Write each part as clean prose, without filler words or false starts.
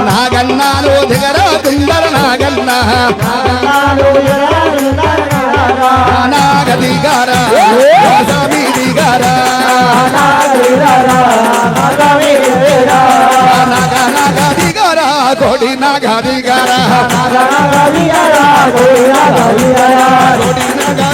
నాగన్నాను దిగర తుందర నాగన్న నాగదిగార స్వామి దిగార నాగదిగార కోడి నాగదిగార కోడి నాగదిగార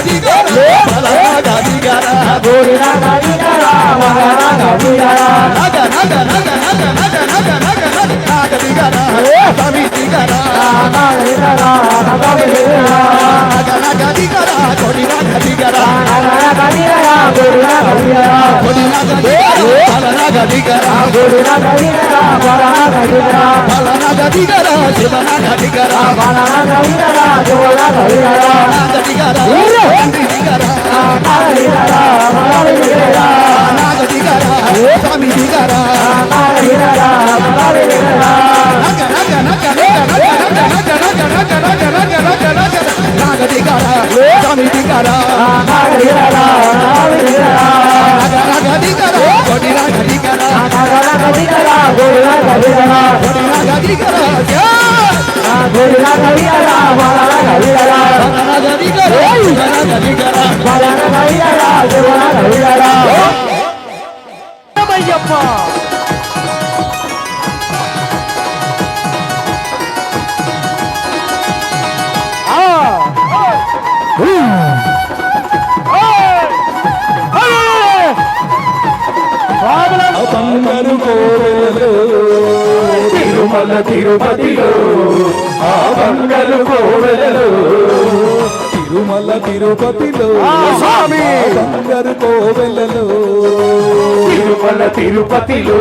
తిరుమల తిరుపతిలో ఆ బంగారు కోవెలలో తిరుమల తిరుపతిలో స్వామి బంగారు కోవెలలో తిరుమల తిరుపతిలో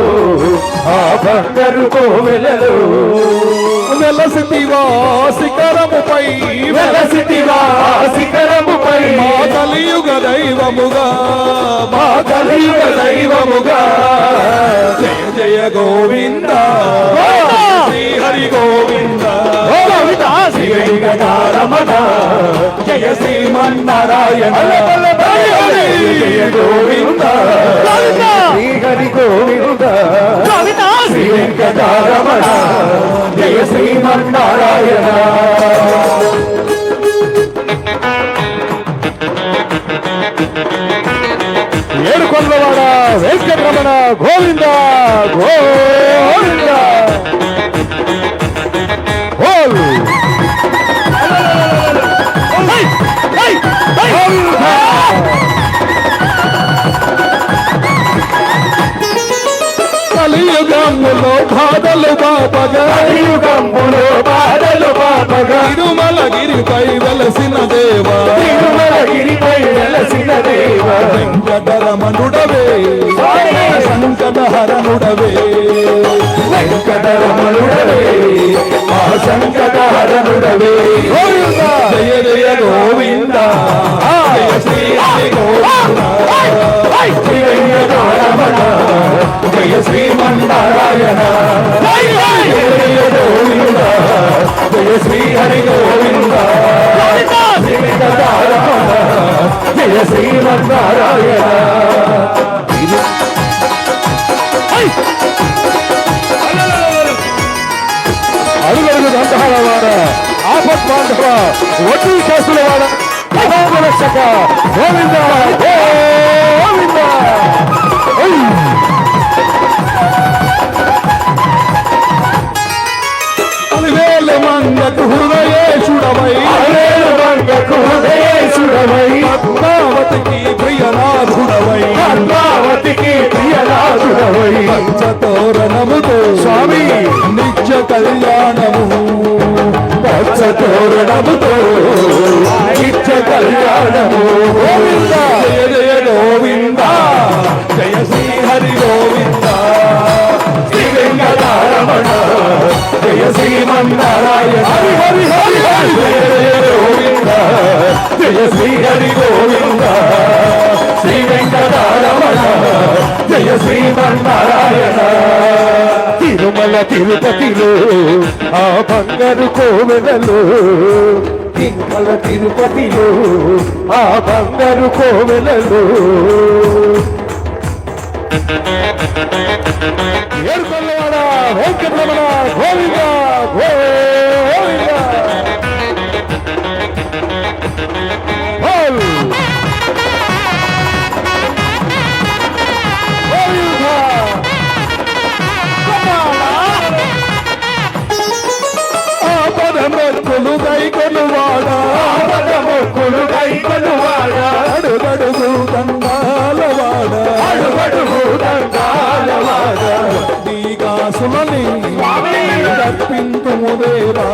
ఆ బంగారు కోవెలలో వెలసితివా శిఖరముపై వెలసితివా శిఖరముపై మా కలియుగ దైవముగా మా కలియుగ దైవముగా జయ జయ గోవింద శ్రీ హరి గోవింద శ్రీ వెంకటరమణ జయ శ్రీమన్నారాయణ జయ గోవింద శ్రీ హరి గోవింద శ్రీ వెంకటరమణ జయ శ్రీమన్నారాయణ ఏడుకొండలవాడ వెంకటరమణ గోవింద గోవింద కలియుగములో బాధలు బాపగా కలియుగములో బాధలు బాపగా తిరుమలగిరిపై వెలసిన దేవా తిరుమలగిరిపై వెలసిన దేవా వెంకటరమణుడవే సంకటహరణుడవే వెంకటరమణుడవే మా సంకటహరణుడవే జయ జయ గోవింద జయ శ్రీ గోవింద శ్రీ వెంకటరమణ జయ శ్రీమన్నారాయణ జయ జయ గోవింద జయ శ్రీ హరి గోవింద శ్రీ వెంకటరమణ జయ శ్రీమన్నారాయణ అడుగడుగు దంతహాలవాడ ఆపత్ బాంధవ వడ్డీ కేసుల వాడ రక్షక గోవింద గోవింద అలివేలు మంగకు హృదయేశుడవై అలివేలు మంగకు హృదయేశుడవై పద్మావతికి ప్రియనాథుడవై పద్మావతికి ప్రియనాథుడవై పంచతోరణముతో స్వామి నిత్య కళ్యాణము పంచతోరణముతో నిత్య కళ్యాణము గోవింద జయ జయ గోవింద జయ శ్రీ హరి గోవింద శ్రీ వెంకటరమణ జయ శ్రీమన్నారాయణ హరి హరి హరి హరి జయ జయ గోవింద జయ శ్రీ హరి గోవింద శ్రీ వెంకటరమణ జయ శ్రీమన్నారాయణ తిరుమల తిరుపతిలో ఆ బంగారు కోవెలలో తిరుమల తిరుపతిలో ఆ బంగారు కోవెలలో ఏడుకొండలవాడ వెంకటరమణ గోవింద గోవింద. హోల్ గోవింద. ఆపదమొక్కులు దైకొనువాడ, ఆపదమొక్కులు దైకొనువాడ, అడుగడుగు దండాలవాడ, అడుగడుగు దండాలవాడ. వడ్డీ కాసులని కర్పింతుముదేరా,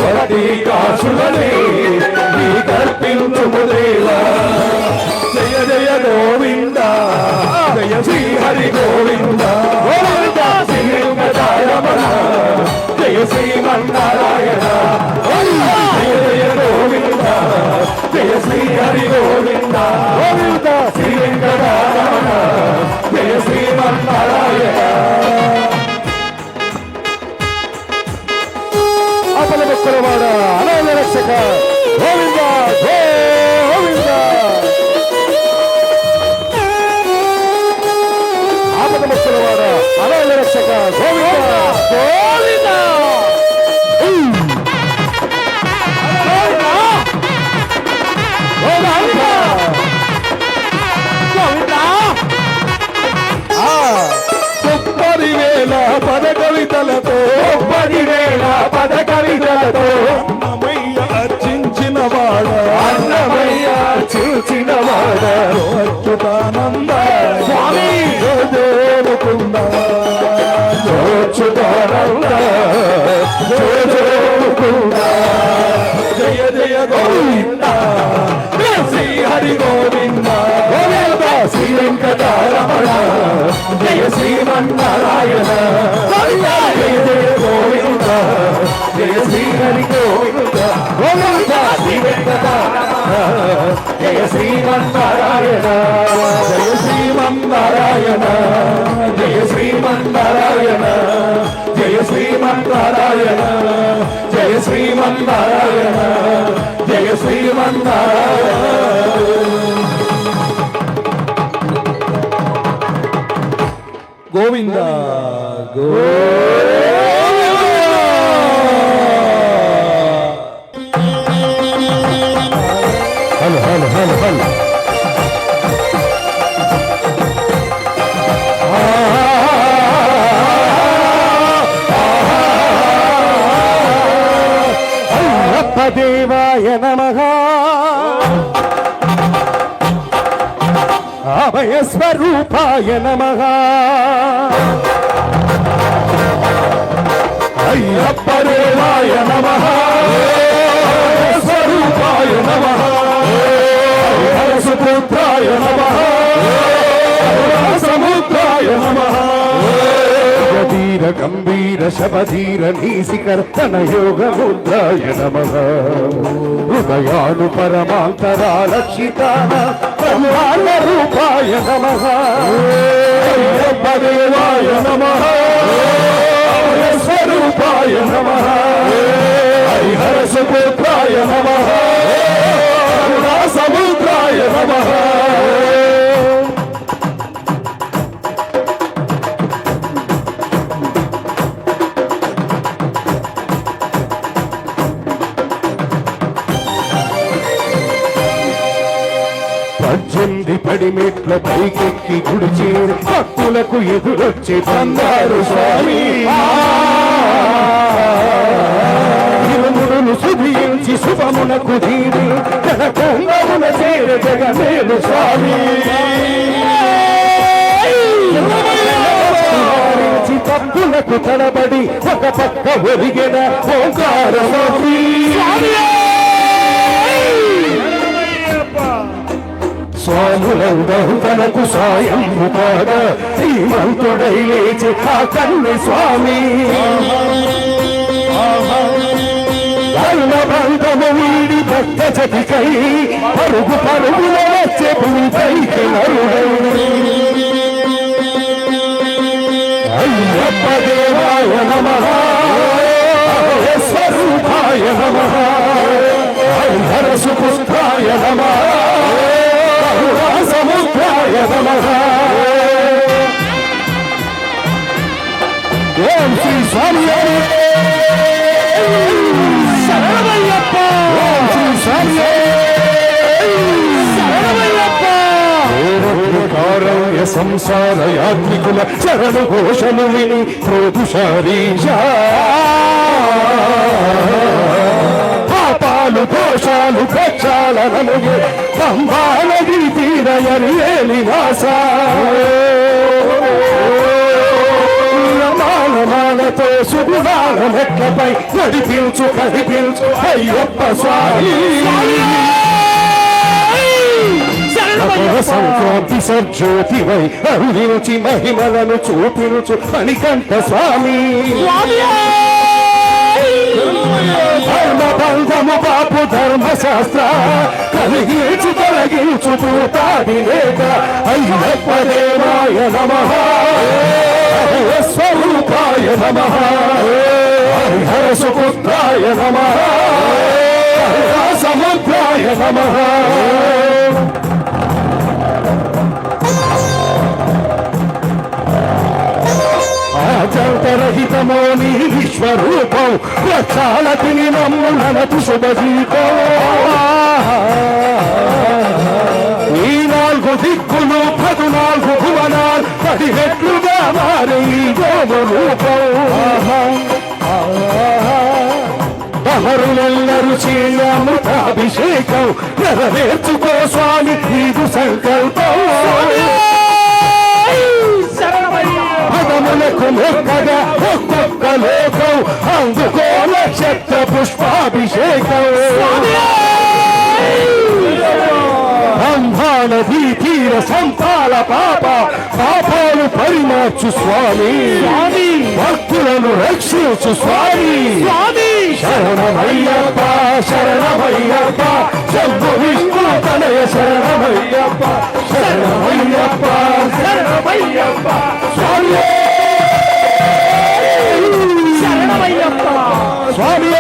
వడ్డీ కాసులని కర్పింతుముదేరా. జయ జయ గోవింద, జయ శ్రీ హరి గోవింద, గోవింద శ్రీ వెంకటరమణ, జయ శ్రీమన్నారాయణ. జయ జయ గోవింద, జయ శ్రీ హరి గోవింద, గోవింద శ్రీ వెంకటరమణ, జయ శ్రీమన్నారాయణ. అపల భక్తులవాడ అనాథ రక్షక గోవింద గోవింద. ఆపద భక్తులవాడ అనాథ రక్షక గోవింద గోవింద. పదివేల పద కవితలతో, పదివేల పద కవితలతో అన్నమయ్య అర్చించిన వాడ, అన్నమయ్య అర్చించిన వాడ. అచ్యుతానంద స్వామి జోజోముకుంద, అచ్యుతానంద జోజోముకుంద. జయ జయ గోవింద, శ్రీ హరి గోవింద, గోవింద శ్రీ వెంకటరమణ, జయ శ్రీమన్నారాయణ. జయ జయ గోవింద, జయ శ్రీ హరి గోవింద, గోవింద శ్రీ వెంకటరమణ, జయ శ్రీమన్నారాయణ. జయ శ్రీమన్నారాయణ, జయ శ్రీమన్నారాయణ, జయ శ్రీమన్నారాయణ, జయ శ్రీమన్నారాయణ, జయ Srimannarayana. Govinda hello hello hello hello. Ayyappa దేవాయ నమః, అభయ స్వరూపాయ నమః. అయ్యప్ప దేవాయ నమః, స్వరూపాయ నమః, హరసుపుత్రాయ నమః, సముద్రాయ నమః. ధీర గంభీర శబధీర నీసికర్తన యోగ ముద్రాయ నమః. హృదయాను పరమాంతరాలక్షితాన బ్రహ్మాండ రూపాయ నమః. అయ్యప్ప దేవాయ నమః, స్వరూపాయ నమః, హరిహర సుపుత్రాయ నమః, సముద్రాయ నమః. పద్దెనిమిది పడిమెట్ల పైకెక్కి గుడి చేరి భక్తులకు ఎదురొచ్చే బంగారు స్వామి. ఇరుముడులు శుభించి శుభమునకు తీరి జన కుంభమున చేరే జగమేలు స్వామి. తప్పులకు తడబడి ఒక పక్క ఒరిగిన ఓంకార స్వామి. స్వాములందరూ తనకు సాయం కాడ శ్రీమంతుడై లేచి ఆ కన్ను స్వామి. బంధము వీడి భక్త జతికై పరుగు పరుగుల వచ్చే భూమిపైకి అయ్యప్ప దేవాయ నమః, స్వరూపాయ నమః, హర సుపుత్రాయ నమః, సముద్రాయ నమః. ఓం శ్రీ స్వామి శరణమయ్యప్ప ఓం శ్రీ స్వామి శరణమయ్యప్ప కారణ్య సంసార యాత్రికుల శరణు ఘోషను విని ప్రోదుషారీషా పాపాలు దోషాలు ప్రక్షాళనము పంబానది తీరయని వాస మానమానతో సుగుణాల మెట్లపై నడిపించు కనిపించు అయ్యప్ప స్వామి సంక్రాంతి సజ్యోతివై అరుణించి మహిమలను చూపించు మణికంఠ స్వామి ధర్మ బంధము బాపు ధర్మశాస్త్ర కలిగించు తొలగించు పూతాది లేక అయ్యప్ప దేవాయ నమః స్వరూపాయ నమః హర సుపుత్రాయ నమః సముద్రాయ నమః ఆచంతరహితమో నీ విశ్వరూపం ప్రక్షాళతిని నమ్ముననతు శుభజీతో ఈ 4 దిక్కులు 14 భువనాలు 10 రెట్లుగా మారే ఈ గోము రూపం అమరులెల్లరు చేయమృతాభిషేకం నెరవేర్చుకో స్వామి నీకు సంకల్పం పదములకు మొక్కగా ఒక్కొక్క లోకం అందుకో నక్షత్ర పుష్పాభిషేకం బ్రహ్మానదీ తీర సంతాల పాపాలు పరిమార్చు స్వామి భక్తులను రక్షించు స్వామి శరణమయ్యప్ప శరణమయ్యప్ప శంభు విష్ణు తనయ శరణమయ్యప్ప శరణమయ్యప్ప శరణమయ్యప్ప స్వామి శరణమయ్యప్ప స్వామి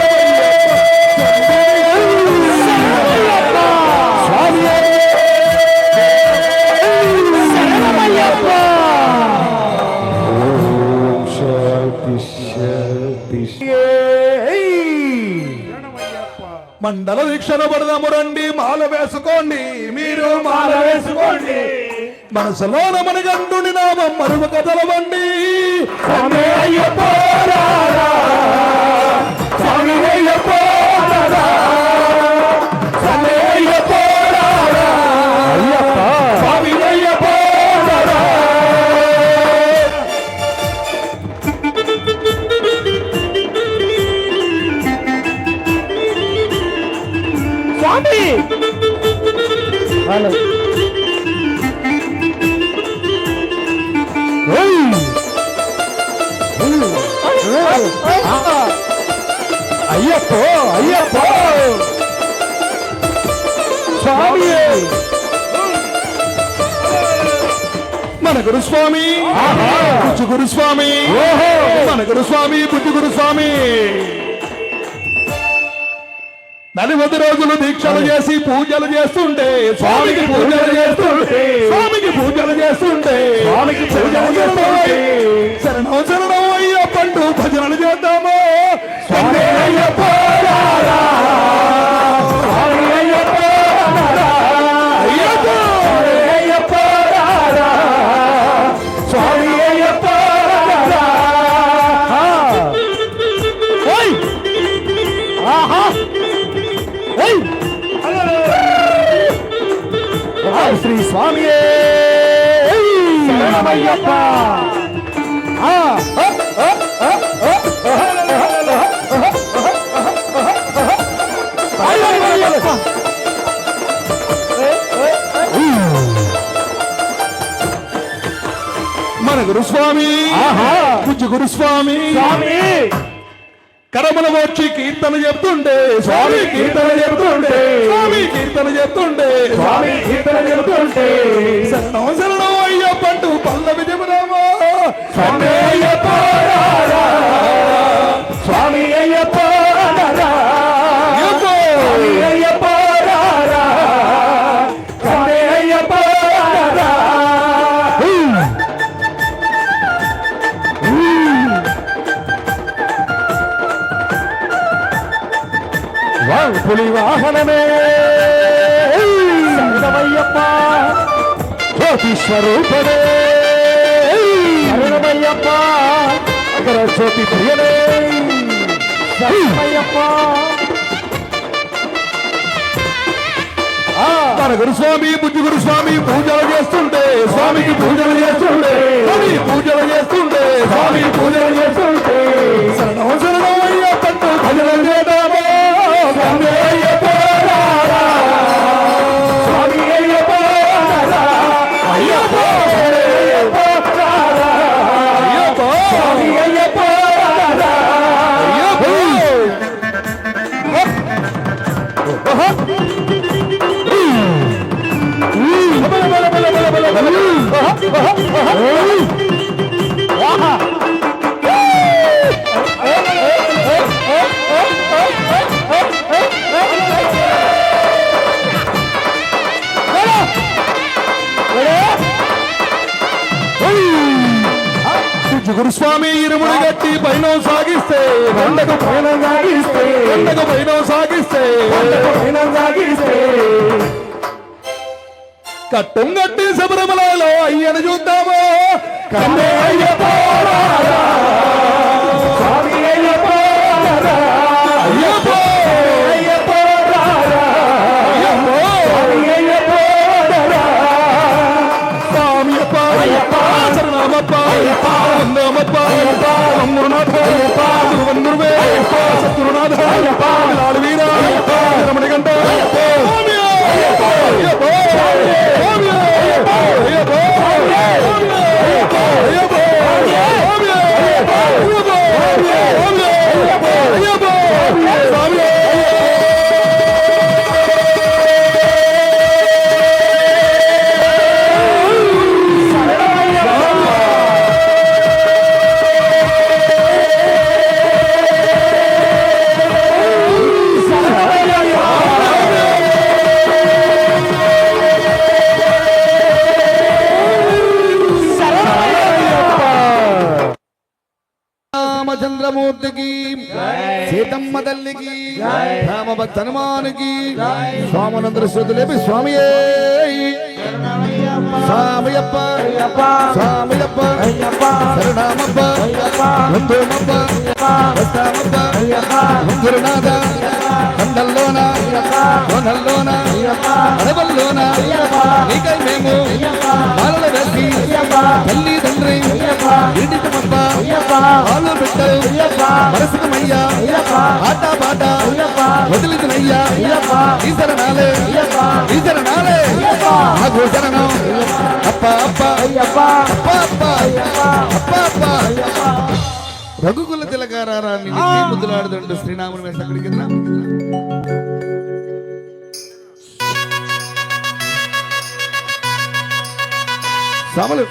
మండల దీక్షణ పడదాము రండి మాల వేసుకోండి మీరు మాల వేసుకోండి మనసులోన మనగండుని నామం మరువ కదలవండి అయ్యప్ప అయ్యప్ప అయ్యప్ప స్వామి మన గురుస్వామి బుజ్జు గురుస్వామి మన గురుస్వామి బుజ్జు గురుస్వామి 40 రోజులు దీక్షలు చేసి పూజలు చేస్తుంటే స్వామికి పూజలు చేస్తుంటే శరణం శరణం అయ్యప్పంటూ భజనలు చేద్దాము అయ్యప్ప శ్రీ స్వామి శరణమయ్యప్ప మన గురుస్వామి బుజ్జు గురుస్వామి కరముల వచ్చి కీర్తన చెప్తుండే స్వామి కీర్తన చెప్తుండే శరణం శరణం అయ్యప్పంటూ పల్లవి చెబుదామా స్వామి అయ్యప్ప స్వామి అయ్యప్ప అయ్యప్ప స్వామి అయ్యప్ప పులి వాహనమే శరణమయ్యప్ప జ్యోతి స్వరూపమే శరణమయ్యప్ప అగర జ్యోతి ప్రియనే శరణమయ్యప్ప మన గురుస్వామి బుద్ధి గురుస్వామి పూజలు చేస్తుంటే స్వామికి పూజలు చేస్తుంటే స్వామి పూజలు చేస్తుంటే స్వామి పూజలు చేస్తుంటే శరణం శరణం అయ్యప్పంటూ భజనలు చేద్దామా స్వామి అయ్యప్ప స్వామి అయ్యప్ప అయ్యప్ప అయ్యప్ప స్వామి అయ్యప్ప గురుస్వామి ఇరుముడి గట్టి పైన సాగిస్తే బండకు పైన సాగిస్తే బండకు పైన సాగిస్తే పైన సాగిస్తే కట్టం గట్టి శబరిమలలో అయ్యను చూద్దామా కన్నే అయ్యప్ప స్వామి అయ్యప్ప అయ్యప్ప అయ్యప్ప స్వామి అప్ప అయ్యప్ప శరణమప్ప అయ్యప్ప వందమప్ప అయ్యప్ప అమ్మురునాథ అయ్యప్ప గురువందురువే అయ్యప్ప శత్రునాథ అయ్యప్ప లాడు వీర అయ్యప్ప రమణి గంట అయ్యప్ప స్వామి అయ్యప్ప అయ్యప్ప స్వామి అయ్యప్ప అయ్యప్ప స్వామి అయ్యప్ప అయ్యప్ప స్వామి అయ్యప్ప అయ్యప్ప అయ్యప్ప స్వామి రామచంద్రమూర్తికి సీతమ్మ తల్లికి రామభక్త హనుమానికి స్వామనందర శ్రుతులేపి స్వామియే స్వామియప్ప స్వామియప్ప శరణమప్ప బంధుమప్ప వస్తామప్ప గురునాథ కండల్లోన కోనల్లోన అడవల్లోన నీకై మేము బాలల వేసి తల్లి తండ్రి ఇంటిమప్ప పాలు బిడ్డలు మనసుకమయ్యా ఆట పాట వదిలినయ్యా ఈశరణాలే ఈశరణాలే నాకు శరణం అప్ప అప్ప అప్ప అప్ప అప్ప అప్ప రఘుకుల తిలకారాన్ని ముద్దులాడుతుంటూ శ్రీరాముని వేసి అక్కడికి సమలు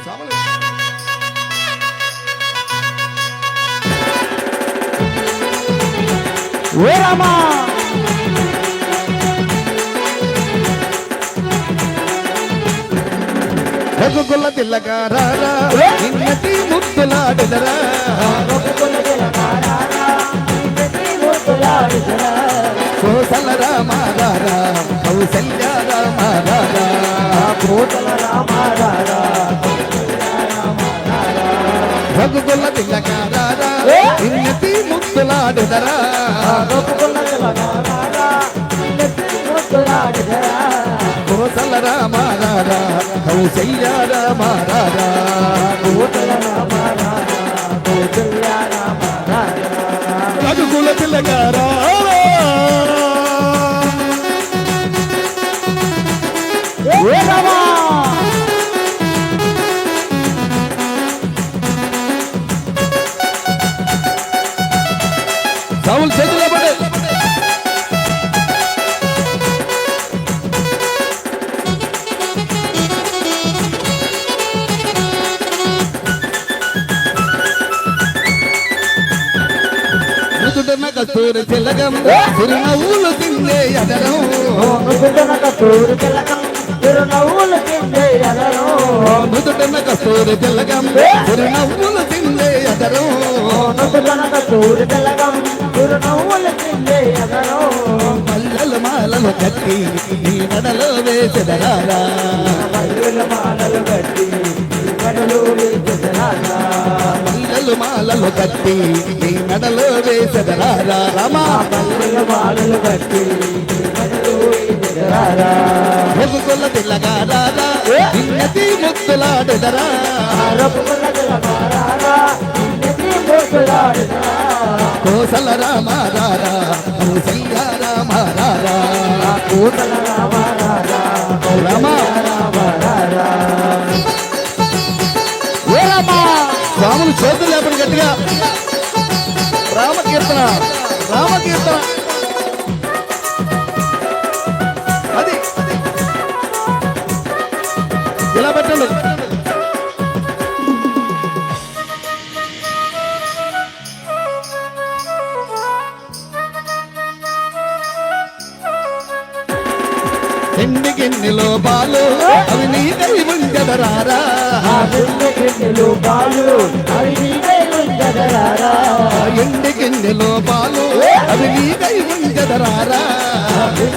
ఓ రామా రఘుకుల తిలకారారా నిన్నటి ముద్దులాడదరా కోసల రామారా కౌసల్య రామారా కోసల రామారా రఘుకుల తిలకారారా నిన్నటి ముద్దులాడదరా కోసల రామారా కౌసల్య రామారా రఘుకుల తిలకారా రావులు చేతుల్లో పడే నుదుటన కస్తూరి తిలకం చిరునవ్వులు తిందే ఎదరం నుదుటన కస్తూరి తిలకం చిరునవ్వులు తిందే ఎదరం నుదుటన కస్తూరి తిలకం చిరునవ్వులు తిందే ఎదరం నుదుటన కస్తూరి తిలకం చిరునవ్వులు తిందే ఎదరం మాలలు కట్టి నీ నడలో వేసెదరారా మల్లెల మాలలు కట్టి మెడలో వేసెదరారా మల్లెలు మాలలు కట్టి నీ నడలో వేసెదరారా రమా మల్లెల మాలలు కట్టి మెడలో వేసెదరారా రఘుకుల తిల్లగారారా నిన్నతి ముద్దులాడెదరా రఘుకుల తిలకారారా నిన్నతి ముద్దులాడెదరా కోసల రామారారా కౌసల్య రామారారా కోసల రామారారా రమా రామారారా ఏ రామా స్వాములు చేతులు లేపని గట్టిగా రామకీర్తన రామకీర్తన అది ఇలా పెట్టండి ఎండి గిన్నెలో పాలు అవి నీ కై ఉంచెదరారా గిన్నెలు పాలు అవి నీకై ఉంచెదరారా ఎండి గిన్నెలో పాలు అవి నీ కై ఉంచెదరారా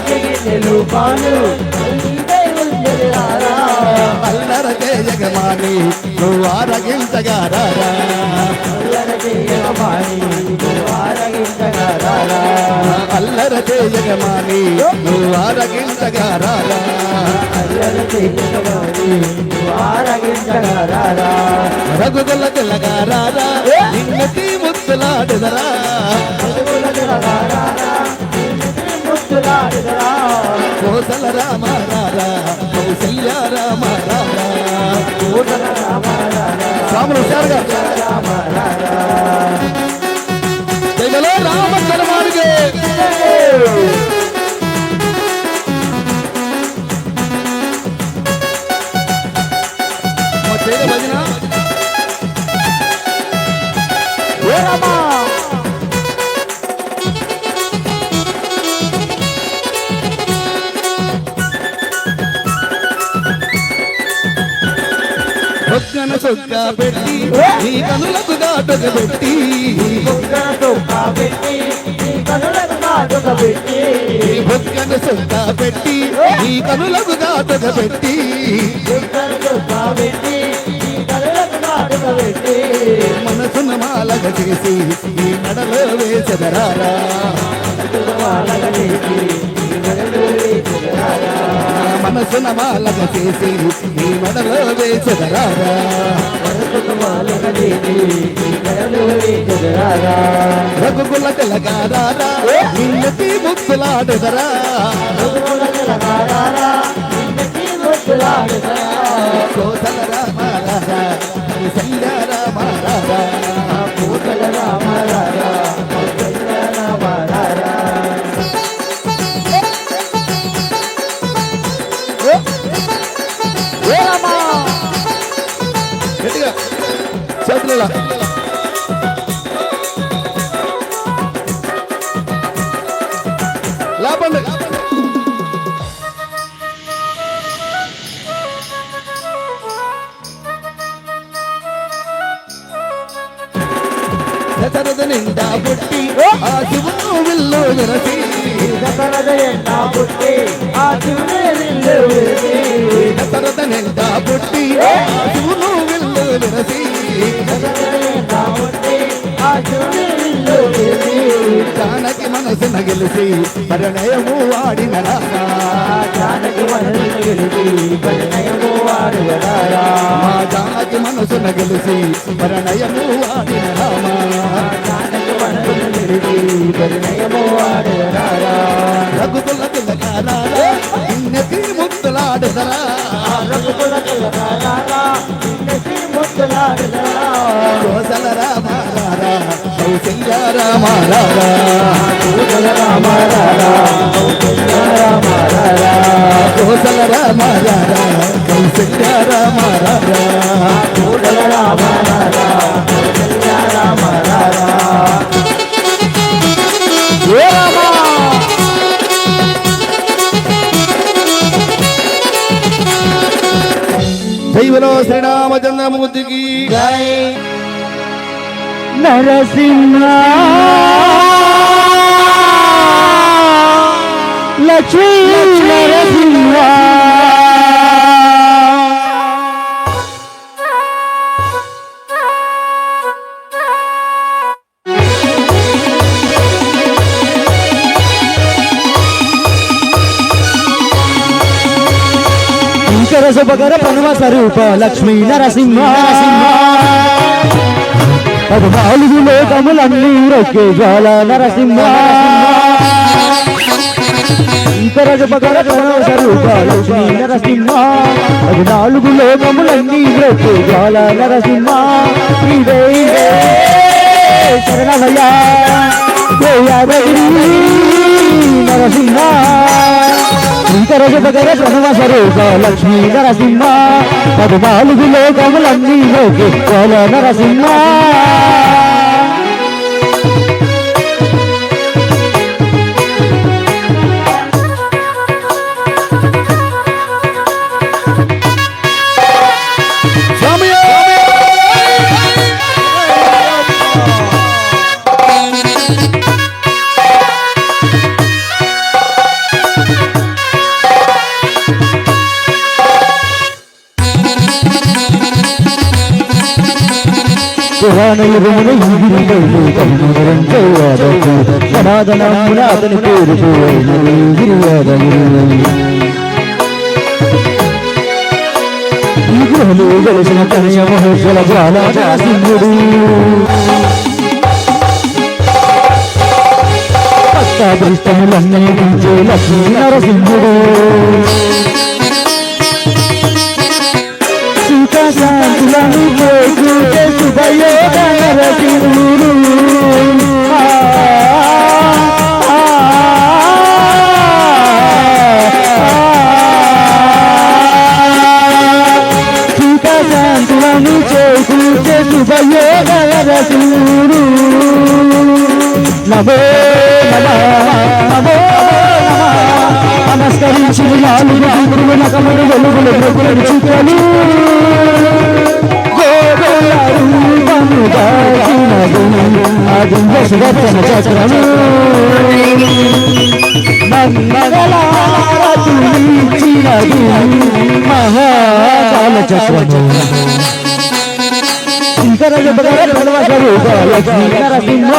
గిన్నెలు పాలు అవి నీకై ఉంచెదరారా అల్లర జగమాని నువ్వు ఆరగించగారారా అల్లర చేయమాని ఆరగించగారారా అల్లర జగమాని నువ్వు ఆరగించగారారా అల్లర చేయమాని ఆరగించగారారా రఘుగొల్ల తెల్లగారారా నిన్నటి ముద్దులాడెదరా ముద్దులాడెదరా కోసల రామారారా కౌసల్య రామారారా కోసల రామారారా స్వాములు హుషారుగా రామారారా జగలో రామచరమాడిగే మా చేయ భజన ఏ రామా ఒక్కన సొక్క పెట్టి నీ కనులకు దాటక పెట్టి ఒక్కన సొక్క పెట్టి నీ కనులకు దాటక పెట్టి మనసున మాలగ చేసి ఈ నడలో వేసెదరారా మనసున మాలగ చేసి ఈ నడలో వేసెదరారా రఘుకుల తెలగారారా నిన్నటి ముద్దులాడెదరా కోసల రామారారా కౌసల్య రామారారా గట్టిగా చేతులలో లాపండి దశరథ నిండా పుట్టి ఆ శివుడు విల్లు విరసి దశరథ నిండా పుట్టి ఆ శివుడు విల్లు విరసి జానకి మనసున గెలిసి పరిణయము వాడిన రామా జానకి మనసున గెలిచి పరిణయము వాడువరారా మా జానకి మనసున గెలిచి పరిణయము వాడిన రామా జానకి మనసున గెలిచి పరిణయము వాడువరారా రఘుకుల తిలకారారా నిన్నటి ముద్దులాడెదరా రఘుకుల తిలకారారా నిన్నటి ముద్దులాడెదరా కోసల రామారారా కౌసల్య రామారారా కోసల రామారారా కౌసల్య రామారారా కోసల రామారారా కౌసల్య రామారారా కోసల రామారారా కౌసల్య రామారారా ఏ రామా దైవలో శ్రీరామచంద్రమూర్తికి జై నరసింహ లక్ష్మీ నరసింహ శుభకర పరమ స్వరూప లక్ష్మీ నరసింహ 14 లోకములన్నీ రొక్కే జ్వాల నరసింహ శంకర శుభకర పరమ స్వరూప లక్ష్మీ నరసింహ 14 లోకములన్నీ రొక్కే జ్వాల నరసింహ ఇదే శరణమయ్య నరసింహ శంకర శుభకర ప్రణవ స్వరూప లక్ష్మీ నరసింహ 14 లోకములన్నీ లోకి కోల నరసింహ పురాణయుగమున ఈగిరిగైలు కన్నురంజవాదకు సనాతనమున అతని పేరుకు అయినది గిరియాదగిరి ఈ గృహలు వెలిసిన కనయ మహేశ్వర జ్వాల నరసింహుడు పట్టాదృష్టములన్నీ పెంచే లక్ష్మీ నరసింహుడు శాంతులను పోకూటే శుభయోగ నరసింహుడు సుఖ శాంతులను చేకూటే శుభయోగ నరసింహుడు నమో నమో నమస్కరించిన నాలుగు గురువునకములు వెలుగులు ప్రభులను చిత్రలు సుదర్శన చక్రము మంగళారతులిచ్చినది మహాకాల చక్రము శంకర శుభకర ప్రణవ స్వరూప లక్ష్మీ నరసింహ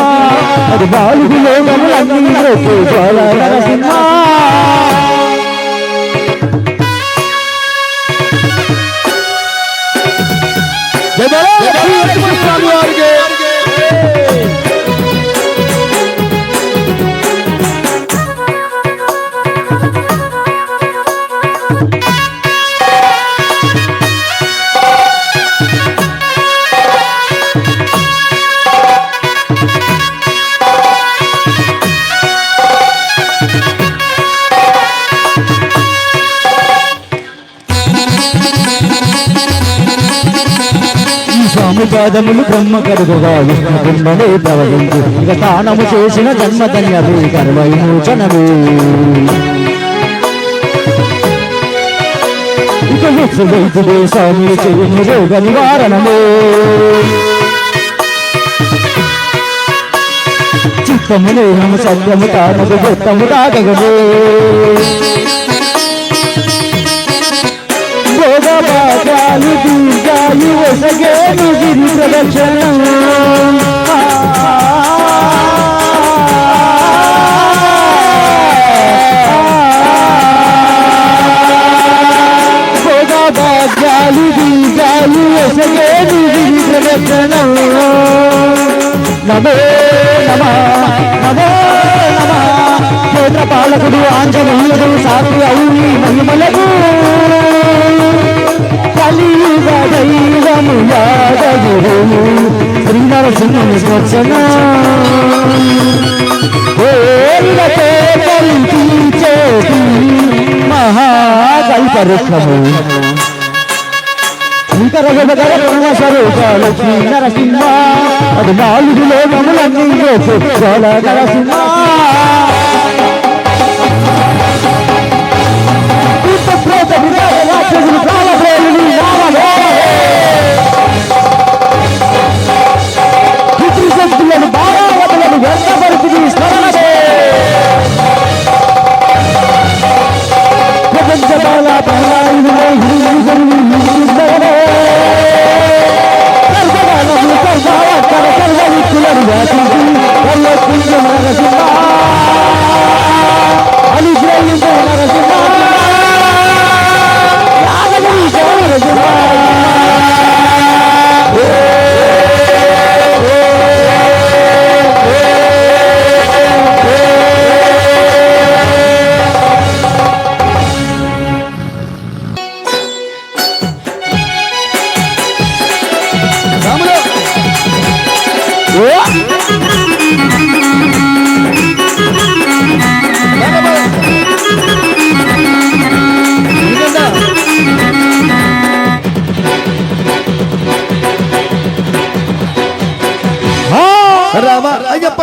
14 లోకములన్నీ రొక్కే జ్వాల నరసింహ స్వామి వారికి స్వామి పాదములు బ్రహ్మ కడుగుగా విష్ణు కుంభలే ప్రవహించు ఇక తానము చేసిన జన్మధన్యమే కర్మ విమోచనమే ఇక విశ్వవైద్యుడే స్వామి చేయని రోగ నివారణమే చిత్తమునే నమ సత్యము తానకు గొత్తము తాగగమే భోగభాగ్యాలు దీర్ఘాయు వసగేను గిరి ప్రదక్షిణం భోగభాగ్యాలు దీర్ఘాయు వసగేను గిరి ప్రదక్షిణం నమో నమ నమో నమ క్షేత్రపాలకుడు ఆంజనేయుడు సాక్షి అవుని మహిమలకు కలియుగ దైవము యాదగిరులు శ్రీ నరసింహుని స్వచ్ఛన కోరిలతో కలిచేటి మహాకల్పవృక్షము శంకర శుభకర ప్రణవ స్వరూప లక్ష్మీ నరసింహ 14 లోకములన్నీ రొక్కే జ్వాల నరసింహ రాక్షసులు కాలప్రేయులు పితృశక్తులను భారావతులను వ్యర్థపరిచి స్మరణే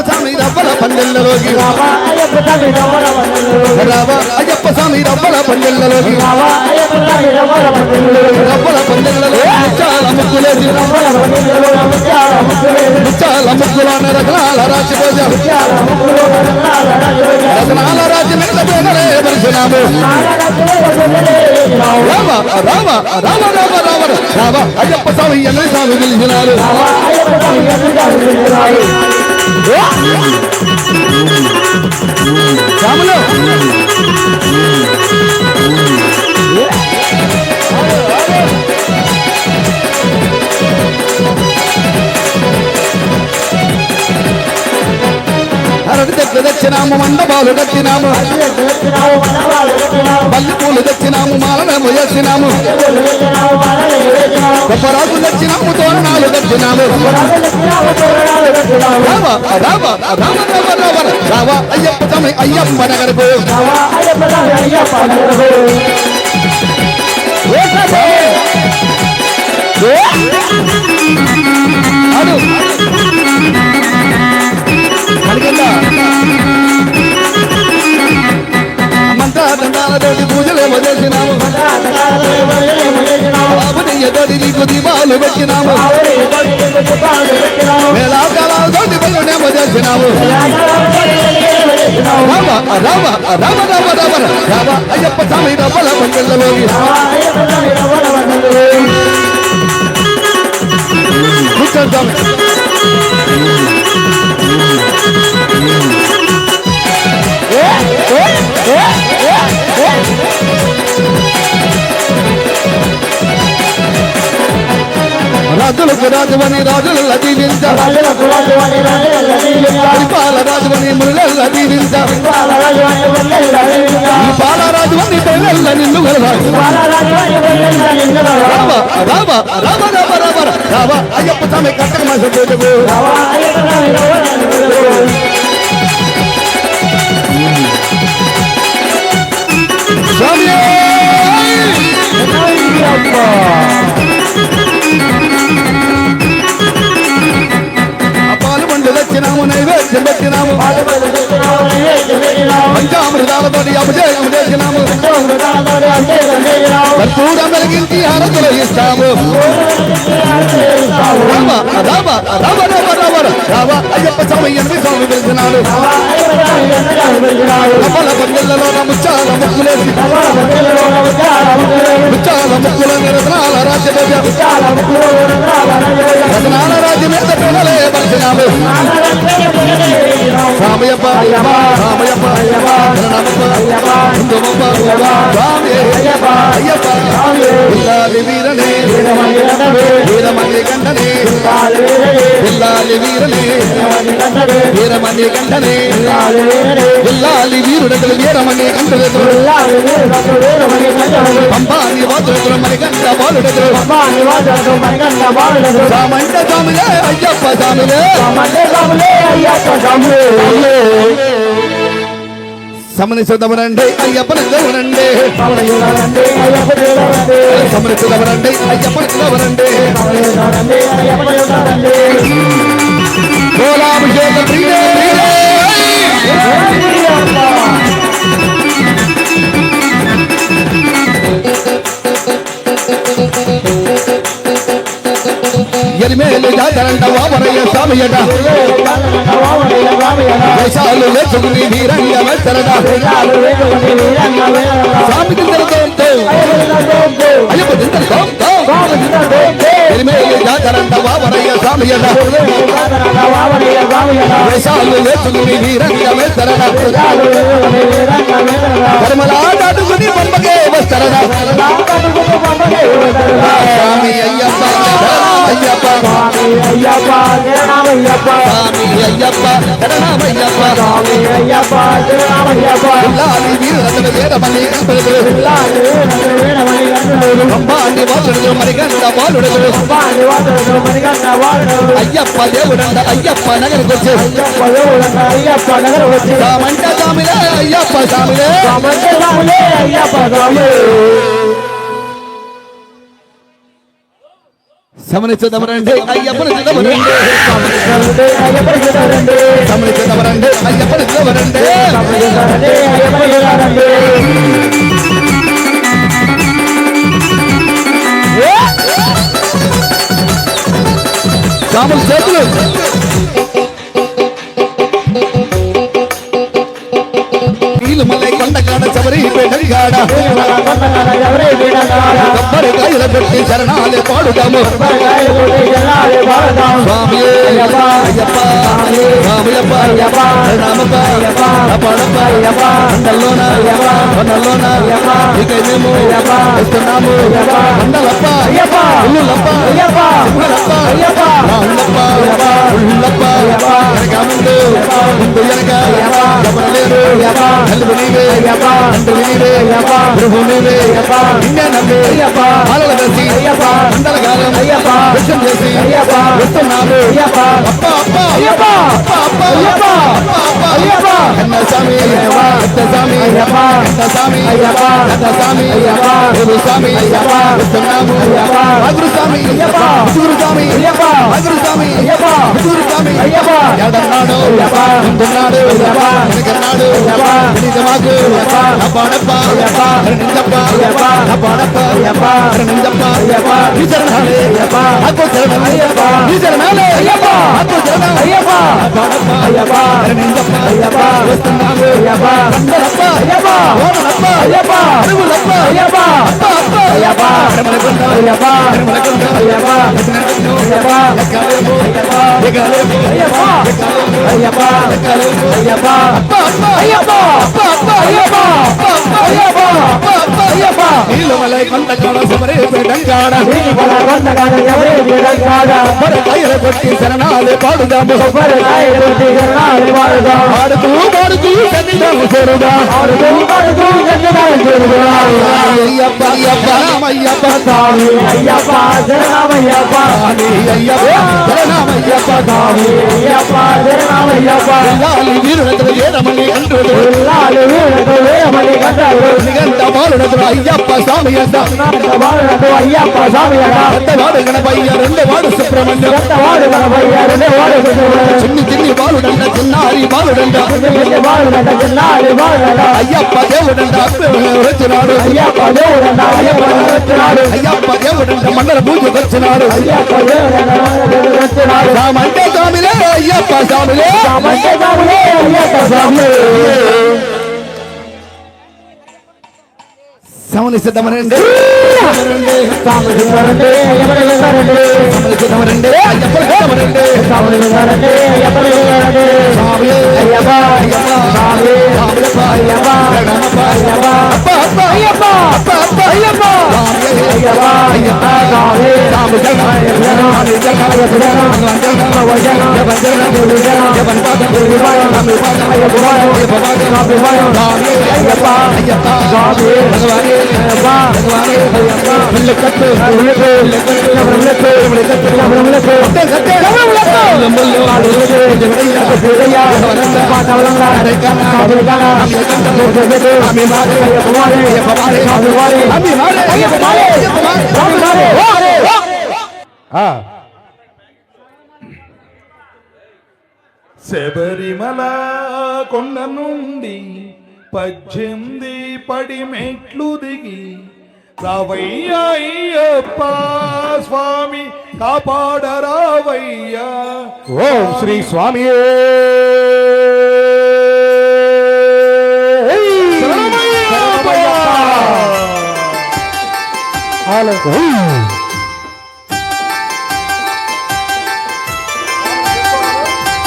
స్వామి రవ్వల పందెల్లలోకి రామ అయ్యప్ప స్వామి రవ్వల పందెల్లలోకి రవ్వల పందెల్లలో ముచ్చాల ముక్కులేసి ముచ్చాల ముక్కులోని రత్నాల రాజు రత్నాల రాజు మీద పేదలే పరిచినాము రామ రామ రామ రామ రామ రామ అయ్యప్ప స్వామి ఎన్ని స్వామి పిలిచినారు రాములు అరటి చెట్లు తెచ్చినాము మండపాలు కట్టినాము పల్లి పూలు తెచ్చినాము మాలనేమో చేసినాము గొప్పరాజు తెచ్చినాము తోరణాలు కట్టినాము రావ రావ రామ రామ రామ రావ అయ్యప్ప స్వామి అయ్యప్ప నగరకు అడు మంత్రాదండాలతోటి పూజలేమో చేసినాము బాబునయ్యతోటి నీకు దీపాలు పెట్టినాము మేళాకాలతోటి బలునేమో చేసినాము రామ రామ రామ రామ రామ రామ అయ్యప్ప స్వామి రవ్వల పండుగలోకి కూర్చోండి రాజులకు రాజువని రాజుల దీవించ పరిపాల రాజువని ముళ్ళ దీవించ ఈ పాలరాజువని పెళ్ళ నిన్ను రామ రామ రామ రామ రామ రామ అయ్యప్ప స్వామి కట్టక మాసం స్వామి పాలు పండు తెచ్చినాము నైవేద్యం పెట్టినాము పంచామృతాలతో అభిషేకం చేసినాము కర్పూరం వెలిగించి హారతులు ఇస్తాము రామ రామ రామ రామ రామ రామ అయ్యప్ప స్వామి ఎన్ని స్వామి పిలిచినాడు రవ్వల పందిళ్లలో ముచ్చాల ముక్కులేసి ముచ్చాల ముక్కుల రత్నాల రాజ్య రత్నాల రాజ్య మీద పిల్లలే పరిచినాము రామయ్యప్ప రామయ్యప్ప స్వామి అయ్యప్ప పిల్లాలి వీరనే వీరమణి గంటనే పిల్లాలి వీరనే వీరమణి గంటనే పిల్లాలి వీరుడగలు వీరమణి గంటలు పంపాని వాదులు మణి గంట బాలుడగలు సామంట స్వామిలే అయ్యప్ప స్వామిలే సమనిసుదవరండి అయ్యప్పనిదవరండి సమనిసుదవరండి అయ్యప్పనిదవరండి గోలాభిషేక ప్రియే ఎరిమేలు జాతరంట వామరయ్య స్వామియట దేశాలు లేచుకుని వీరంగ వెళ్తారట స్వామి తిందరతో అయ్యప్ప తిందరతో ఎరిమేలు జాతరంట వామరయ్య స్వామియట దేశాలు లేచుకుని వీరంగ వెళ్తారట ధర్మలా దాటుకుని పంపకే వస్తారట స్వామి అయ్యప్ప అయ్యప్ప అయ్యప్ప శరణమయ్యప్ప స్వామి అయ్యప్ప శరణమయ్యప్ప స్వామి అయ్యప్ప శరణమయ్యప్ప పిల్లాలి వీరులందరూ వేరమని అంబాని వాసుడు మరిగంట బాలుడు అయ్యప్ప దేవుడంట అయ్యప్ప నగరకు వచ్చి అయ్యప్ప నగరకు వచ్చి సామంట స్వామిలే అయ్యప్ప స్వామిలే అయ్యప్ప స్వామి సమనిచ్చదమరండి అయ్యప్పని చిదమరండి సమరిస్తారండి అయ్యప్పని చూడారండి సమనిచ్చదమరండి అయ్యప్పని చిదమరండి సమరిస్తారండి అయ్యప్పని చూడారండి సాముల చేతులు నీళ్ళు మల్లై కొండకాడ చవరి పెట్టగాడ ఎవరే వీడగాడ కొబ్బరికాయలు పెట్టి శరణాలే పాడుదాము కొబ్బరికాయలు కొట్టి జనాలే వాడదాం స్వామి అయ్యప్ప అయ్యప్ప అయ్యప్ప రామయ్యప్ప రామప్ప అయ్యప్ప పాడప్ప అయ్యప్ప కొండల్లోన అయ్యప్ప కొండల్లోన అయ్యప్ప ఇక మేము అయ్యప్ప వస్తున్నాము అయ్యప్ప కొండలప్ప అయ్యప్ప ఉల్లులప్ప అయ్యప్ప సింహలప్ప అయ్యప్ప రాళ్ళప్ప అయ్యప్ప ఉల్లప్ప అయ్యప్ప వెనక ముందు ముందు వెనక అయ్యప్ప ఎవరు లేరు అయ్యప్ప నలుగు నీవే అయ్యప్ప తండ్రి నీవే అయ్యప్ప ప్రభు నీవే అయ్యప్ప నిన్నే నమ్మి అయ్యప్ప ఆలల వేసి అయ్యప్ప మండల కాలం అయ్యప్ప విషయం చేసి అయ్యప్ప వస్తున్నాము అయ్యప్ప అప్ప అప్ప అయ్యప్ప అప్ప అప్ప అయ్యప్ప అప్ప అయ్యప్ప కన్న స్వామి పెద్ద స్వామి అయ్యప్ప పెద్ద స్వామి అయ్యప్ప పెద్ద స్వామి అయ్యప్ప గురు స్వామి అయ్యప్ప వస్తున్నాము అయ్యప్ప గురు స్వామి అయ్యప్ప గురు స్వామి అయ్యప్ప గురు స్వామి అయ్యప్ప గురు స్వామి అయ్యప్ప ఎడన్నాడు అయ్యప్ప ముందున్నాడు అయ్యప్ప వెనకన్నాడు అయ్యప్ప నిజమాకు అయ్యప్ప అబ్బాడప్ప అయ్యప్ప నిందప్ప అయ్యప్ప అబ్బాడప్ప అయ్యప్ప నిందప్ప అయ్యప్ప ఈ చరణాలే అయ్యప్ప అబ్బో చరణం అయ్యప్ప ఈ చరణాలే అయ్యప్ప అబ్బో చరణం అయ్యప్ప అబ్బాడప్ప అయ్యప్ప నిందప్ప అయ్యప్ప వస్తున్నాము అయ్యప్ప అందరప్ప అయ్యప్ప ఓమనప్ప అయ్యప్ప అడుగులప్ప అయ్యప్ప అప్ప అప్ప అయ్యప్ప రమణకొండ అయ్యప్ప రమణకొండ అయ్యప్ప అయ్యప్ప ఎక్కాలేము అయ్యప్ప ఎక్కాలేము అయ్యప్ప అయ్యప్ప ఎక్కాలేము అయ్యప్ప అప్ప అప్ప అయ్యప్ప అప్ప అప్ప అయ్యప్ప అయ్యప్ప అయ్యప్ప నీళ్ళు మలై కొండ కాడ సమరే పెట్టంగాడ దీనివల్ల కొండగాడ ఎవరే వీడగాడ కొబ్బరికాయలు కొట్టి శరణాలే పాడుదాము కొబ్బరికాయలు కొట్టి జనాలే వాడదాం పాడుతూ పాడుతూ సన్నిధానం చేరుదా ఆడుతూ పాడుతూ జనాలే చేరుదా అయ్యప్ప అయ్యప్ప రామయ్యప్ప స్వామి అయ్యప్ప శరణమయ్యప్ప స్వామి అయ్యప్ప శరణమయ్యప్ప స్వామి అయ్యప్ప శరణమయ్యప్ప గాలి వీరుడతలు ఏరమని అంటుడు ఇల్లాలు వీడకు వేయమని కట్టారు నిగంట బాలుడతలు అయ్యప్ప స్వామి అంట బాలుడకు అయ్యప్ప స్వామి అట పెద్దవాడు గణపయ్య రెండవాడు సుబ్రహ్మణ్యం పెద్దవాడు కనబయ్యారు వాడు చిన్ని చిన్ని బాలుడంట చిన్నారి బాలుడంట బాలుడట చిన్నాడు బాలుడట అయ్యప్ప దేవుడంట వచ్చినాడు అయ్యప్ప దేవుడట అయ్యప్ప వచ్చినాడు అయ్యప్ప దేవుడంట మండల పూజకు వచ్చినాడు అయ్యప్ప దేవుడట వచ్చినాడు రామంటే స్వామిలే అయ్యప్ప స్వామిలే రామంటే స్వామిలే అయ్యప్ప స్వామి సమని సిద్ధమనండి స్వామి చూడాలంటే అయ్యప్ప చూడాలంటే సమని సిద్ధమనండి అయ్యప్ప సిద్ధమనండి స్వామి చూడాలంటే అయ్యప్ప చూడాలంటే స్వామి అయ్యప్ప అయ్యప్ప స్వామి రామయ్యప్ప అయ్యప్ప ప్రణామప్ప అయ్యప్ప అప్ప అప్ప అయ్యప్ప అప్ప అప్ప అయ్యప్ప స్వామి అయ్యప్ప అయ్యప్ప స్వామి రామ జగన్ రామ జగన్ భగవాన్ జగన్ జగన్ జగన్ జగన్ పాదం రామ పాదం అయ్యప్ప పాదం స్వామి అయ్యప్ప అయ్యప్ప స్వామి భగవాన్ భగవాన్ అయ్యప్ప ముల్లకట్టు ముల్లకట్టు ముల్లకట్టు సత్తే లంబుల్లో జగడయ్య జగడయ్య పాటవలంగా రేకన్నా అమ్మి మారే అయ్యప్ప మారే అమ్మి మారే అయ్యప్ప మారే అయ్యప్ప మారే శబరిమల కొండ నుండి 18 పడి మెట్లు దిగి రావయ్యా అయ్యప్ప స్వామి కాపాడరావయ్యా. ఓం శ్రీ స్వామి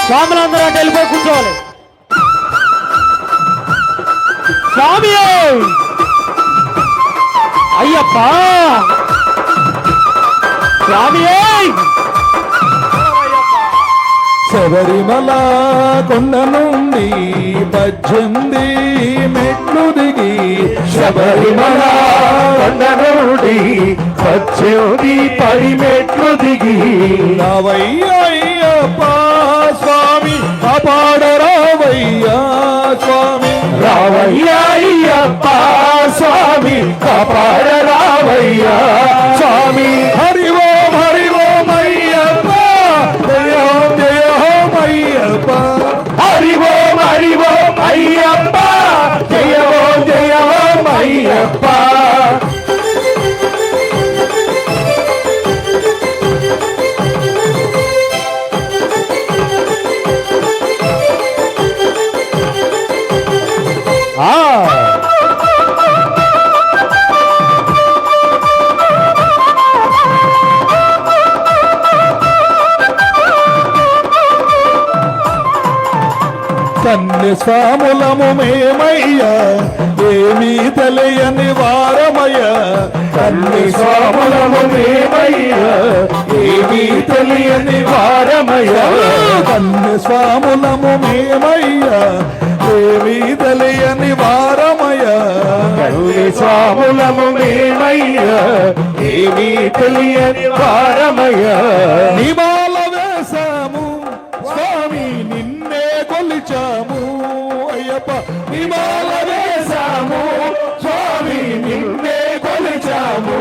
స్వాములందరూ అంటే వెళ్ళిపోయి కూర్చోవాలి. స్వామి అయ్యప్ప స్వామి శబరిమల కొండ నుండి 18 మెట్లు దిగి శబరిమల కొండ నుండి 18 పడి మెట్లు దిగి రావయ్యా అయ్యప్ప స్వామి కాపాడరావయ్యా స్వామి. రావయ్యా అయ్యప్ప స్వామి కాపాడరావయ్యా స్వామి. హరి ఓం కన్య స్వాములము మేమయ్యా ఏమీ తెలియని వారమయ్యా కన్య స్వాములము మేమయ్యా ఏమీ తెలియని వారమయ్యా కన్య స్వాములము మేమయ్యా ఏమీ తెలియని వారమయ్యా కన్య స్వాములము మేమయ్యా ఏమీ తెలియని వారమయ్యా నిమాల వేశాము స్వామి నిన్నే కొలిచాము అయ్యప్ప నిమాల వేశాము స్వామి నిన్నే కొలిచాము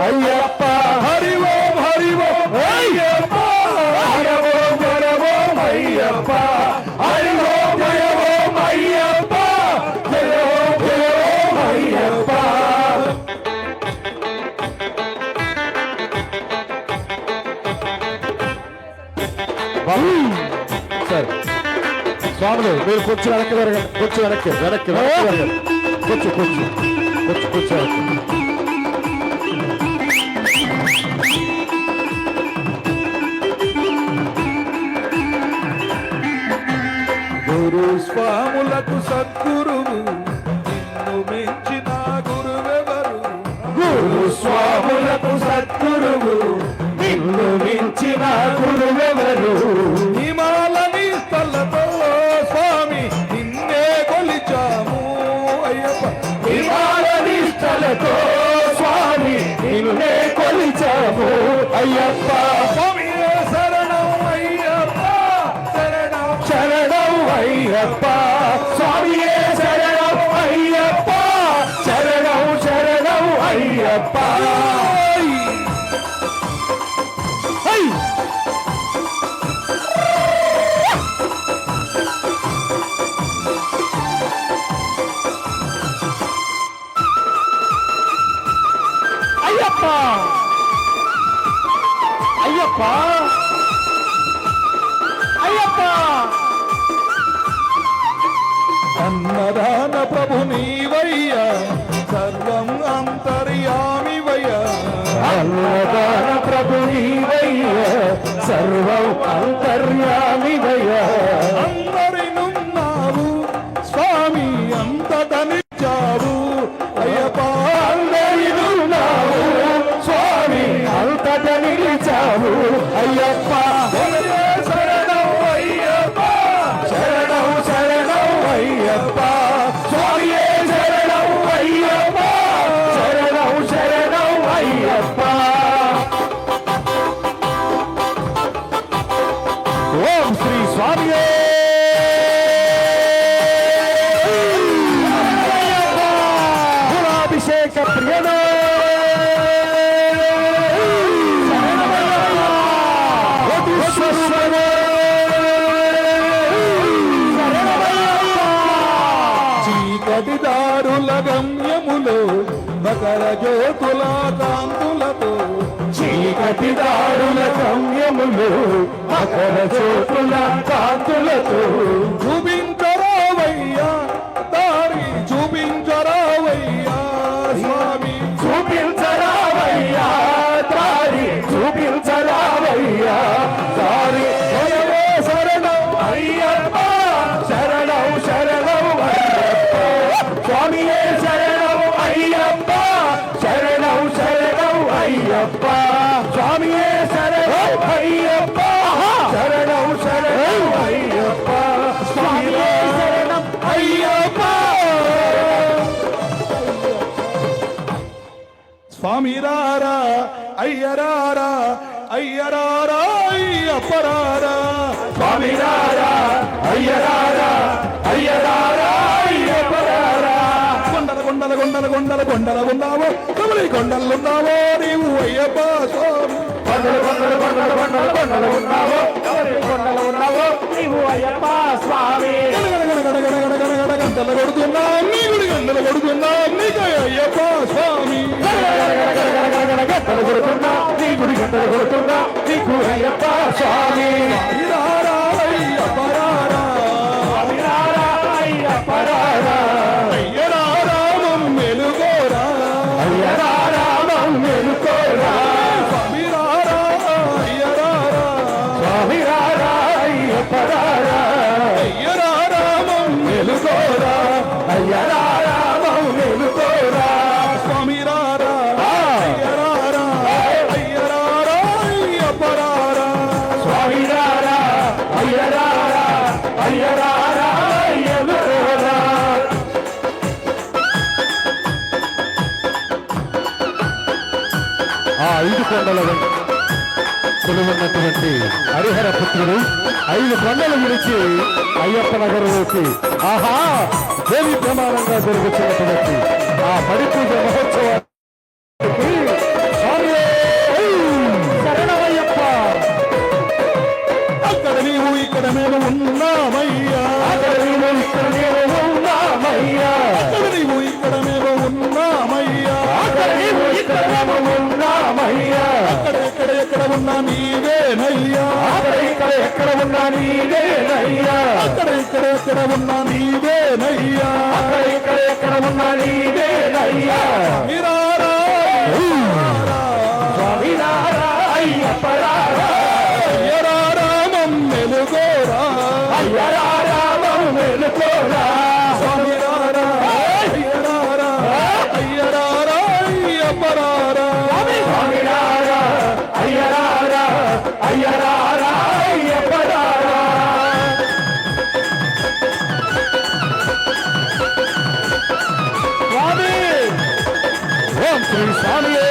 అయ్యప్ప హరి ఓం అయ్యప్ప హరి ఓం అయ్యప్ప హరి ఓం అయ్యప్ప జయ ఓం అయ్యప్ప సార్ స్వాములు మీరు కొంచెం వెనక్కి జరగండి కొంచెం వెనక్కి జరగండి కొంచెం వెనక్కి గురు స్వాములకు సద్గురువు నిన్ను మించిన గురువెవరు గురు స్వాములకు సద్గురువు నిన్ను మించిన గురువెవరు హిమాలని స్థలతో స్వామి నిన్నే కొలిచాము అయ్యప్ప హిమాలని స్థలతో స్వామి నిన్నే కొలిచాము అయ్యప్ప స్వామి శరణం అయ్యప్ప శరణం అయ్యప్ప స్వామి శరణం అయ్యప్ప శరణం అయ్యప్ప అయ్యప్ప అయ్యప్ప అయ్యప్ప అన్నదాన ప్రభు నీవయ్యా సర్వం అంతర్యామివయ్యా అన్నదాన ప్రభు నీవయ్యా సర్వం అంతర్యామివయ్యా అందరినున్నావు స్వామి అంతటనిచ్చావు అయ్యప్ప అందరినున్నావు స్వామి అంతటనిచ్చావు అయ్యప్ప శరణం అయ్యప్ప శరణం అయ్యప్ప స్వామి శరణం అయ్యప్ప శరణం అయ్యప్ప ఓం శ్రీ స్వామి గుణాభిషేక ప్రియన చీకటిదారుల గమ్యములో మకర జ్యోతుల కాంతులతో చీకటిదారుల గమ్యములో మకర జ్యోతుల కాంతులతో చూపించరావయ్యా దారి చూపించరావయ్యా స్వామి చూపించరావయ్యా దారి చూపించరావయ్యా దారి శరణం అయ్యప్ప శరణం అయ్యప్ప స్వామియే శరణం అయ్యప్ప శరణం అయ్యప్ప స్వామియే శరణం అయ్యప్ప శరణం అయ్యప్ప స్వామియే శరణం అయ్యప్ప స్వామి రారా అయ్యరారా అయ్యరారా అయ్యప్పరారా స్వామి రారా అయ్యరారా అయ్యరారా అయ్యప్పరారా కొండల ఉన్నావో కమలి కొండలున్నావో నీవు అయ్యప్ప స్వామి కొండలు ఉన్నావో కమలి కొండలు ఉన్నావో నీవు అయ్యప్ప స్వామి గంటలు కొడుతున్నా నీ గుడి గంటలు కొడుతున్నా నీకు అయ్యప్ప స్వామి గంటలు కొడుతున్నా నీ గుడి గంటలు కొడుతున్నా నీకు అయ్యప్ప స్వామి అయ్యరారామం మెలుగోరా అయ్యరారామం మెలుగోరా స్వామి రారా అయ్యరారా స్వామి రారా అయ్యప్పరారా అయ్యరారామం 5 కొండల కొలువున్నటువంటి హరిహర పుత్రుడు 5 కొండలు విడిచి అయ్యప్ప నగరంలోకి ఆహా దేవి ప్రమాణంగా జరుగుతున్నటువంటి ఆ పడి పూజ మహోత్సవానికి శరణమయ్యప్ప. అక్కడ నీవు ఇక్కడ నేను ఉన్నామయ్యా, అక్కడ నీవు ఇక్కడ నేను ఉన్నామయ్యా, అక్కడ నీవు ఇక్కడ నేను ఉన్నామయ్యా, అక్కడ నీవు ఇక్కడ నేను ఉన్నామయ్యా, అక్కడ ఎక్కడ ఉన్నా నీవేనయ్యా, అక్కడ ఎక్కడ ఉన్నా నీవేనయ్యా, అక్కడ ఎక్కడ ఉన్నా నీవేనయ్యా, అక్కడ ఎక్కడ ఉన్నా నీవేనయ్యా. మీరారా స్వామినారా అయ్యప్పరారా అయ్యరారా మమ్మెలుగోరా అయ్యరారా మమ్మెలుగోరా స్వామినారా అయ్యరారా అయ్యరారా అయ్యప్పరారా స్వామినారా అయ్యరారా అయ్యరారా అయ్యప్పరారా. స్వామి ఓం శ్రీ స్వామియే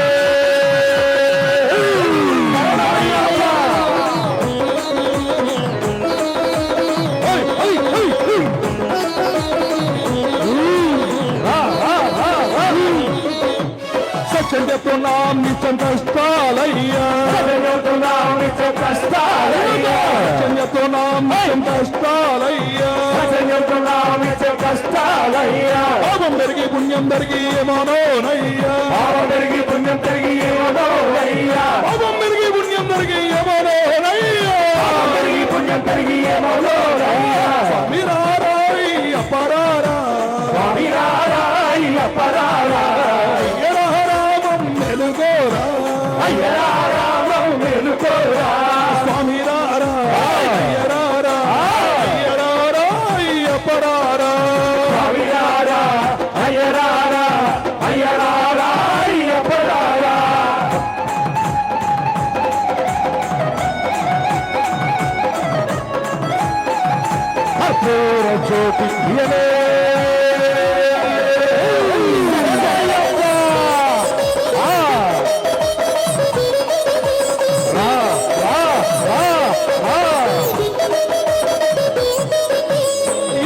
చెందుతున్నాం నిత్యం కష్టాలయ్యా, చెందుతున్నాం నిత్యం కష్టాలయ్యా, చెందుతున్నాం నిత్యం కష్టాలయ్యా, చెందుతున్నాం నిత్యం కష్టాలయ్యా. పాపం పెరిగి పుణ్యం పెరిగి ఏమోనోనయ్యా, పాపం పెరిగి పుణ్యం పెరిగి ఏమోనోనయ్యా, పాపం పెరిగి పుణ్యం పెరిగి ఏమోనోనయ్యా, పాపం పెరిగి పుణ్యం పెరిగి ఏమోనోనయ్యా. స్వామిరారాయ్ అపరారా స్వామిరారాయ్ అపరారా మెలుగోరా అయ్యరారా మెలుగోరా స్వామిరారా అయ్యరారా అయ్యరారా అయ్యప్పరారా స్వామిరారా అయ్యరారా అయ్యరారా అయ్యప్పరారా. కర్పూర జ్యోతి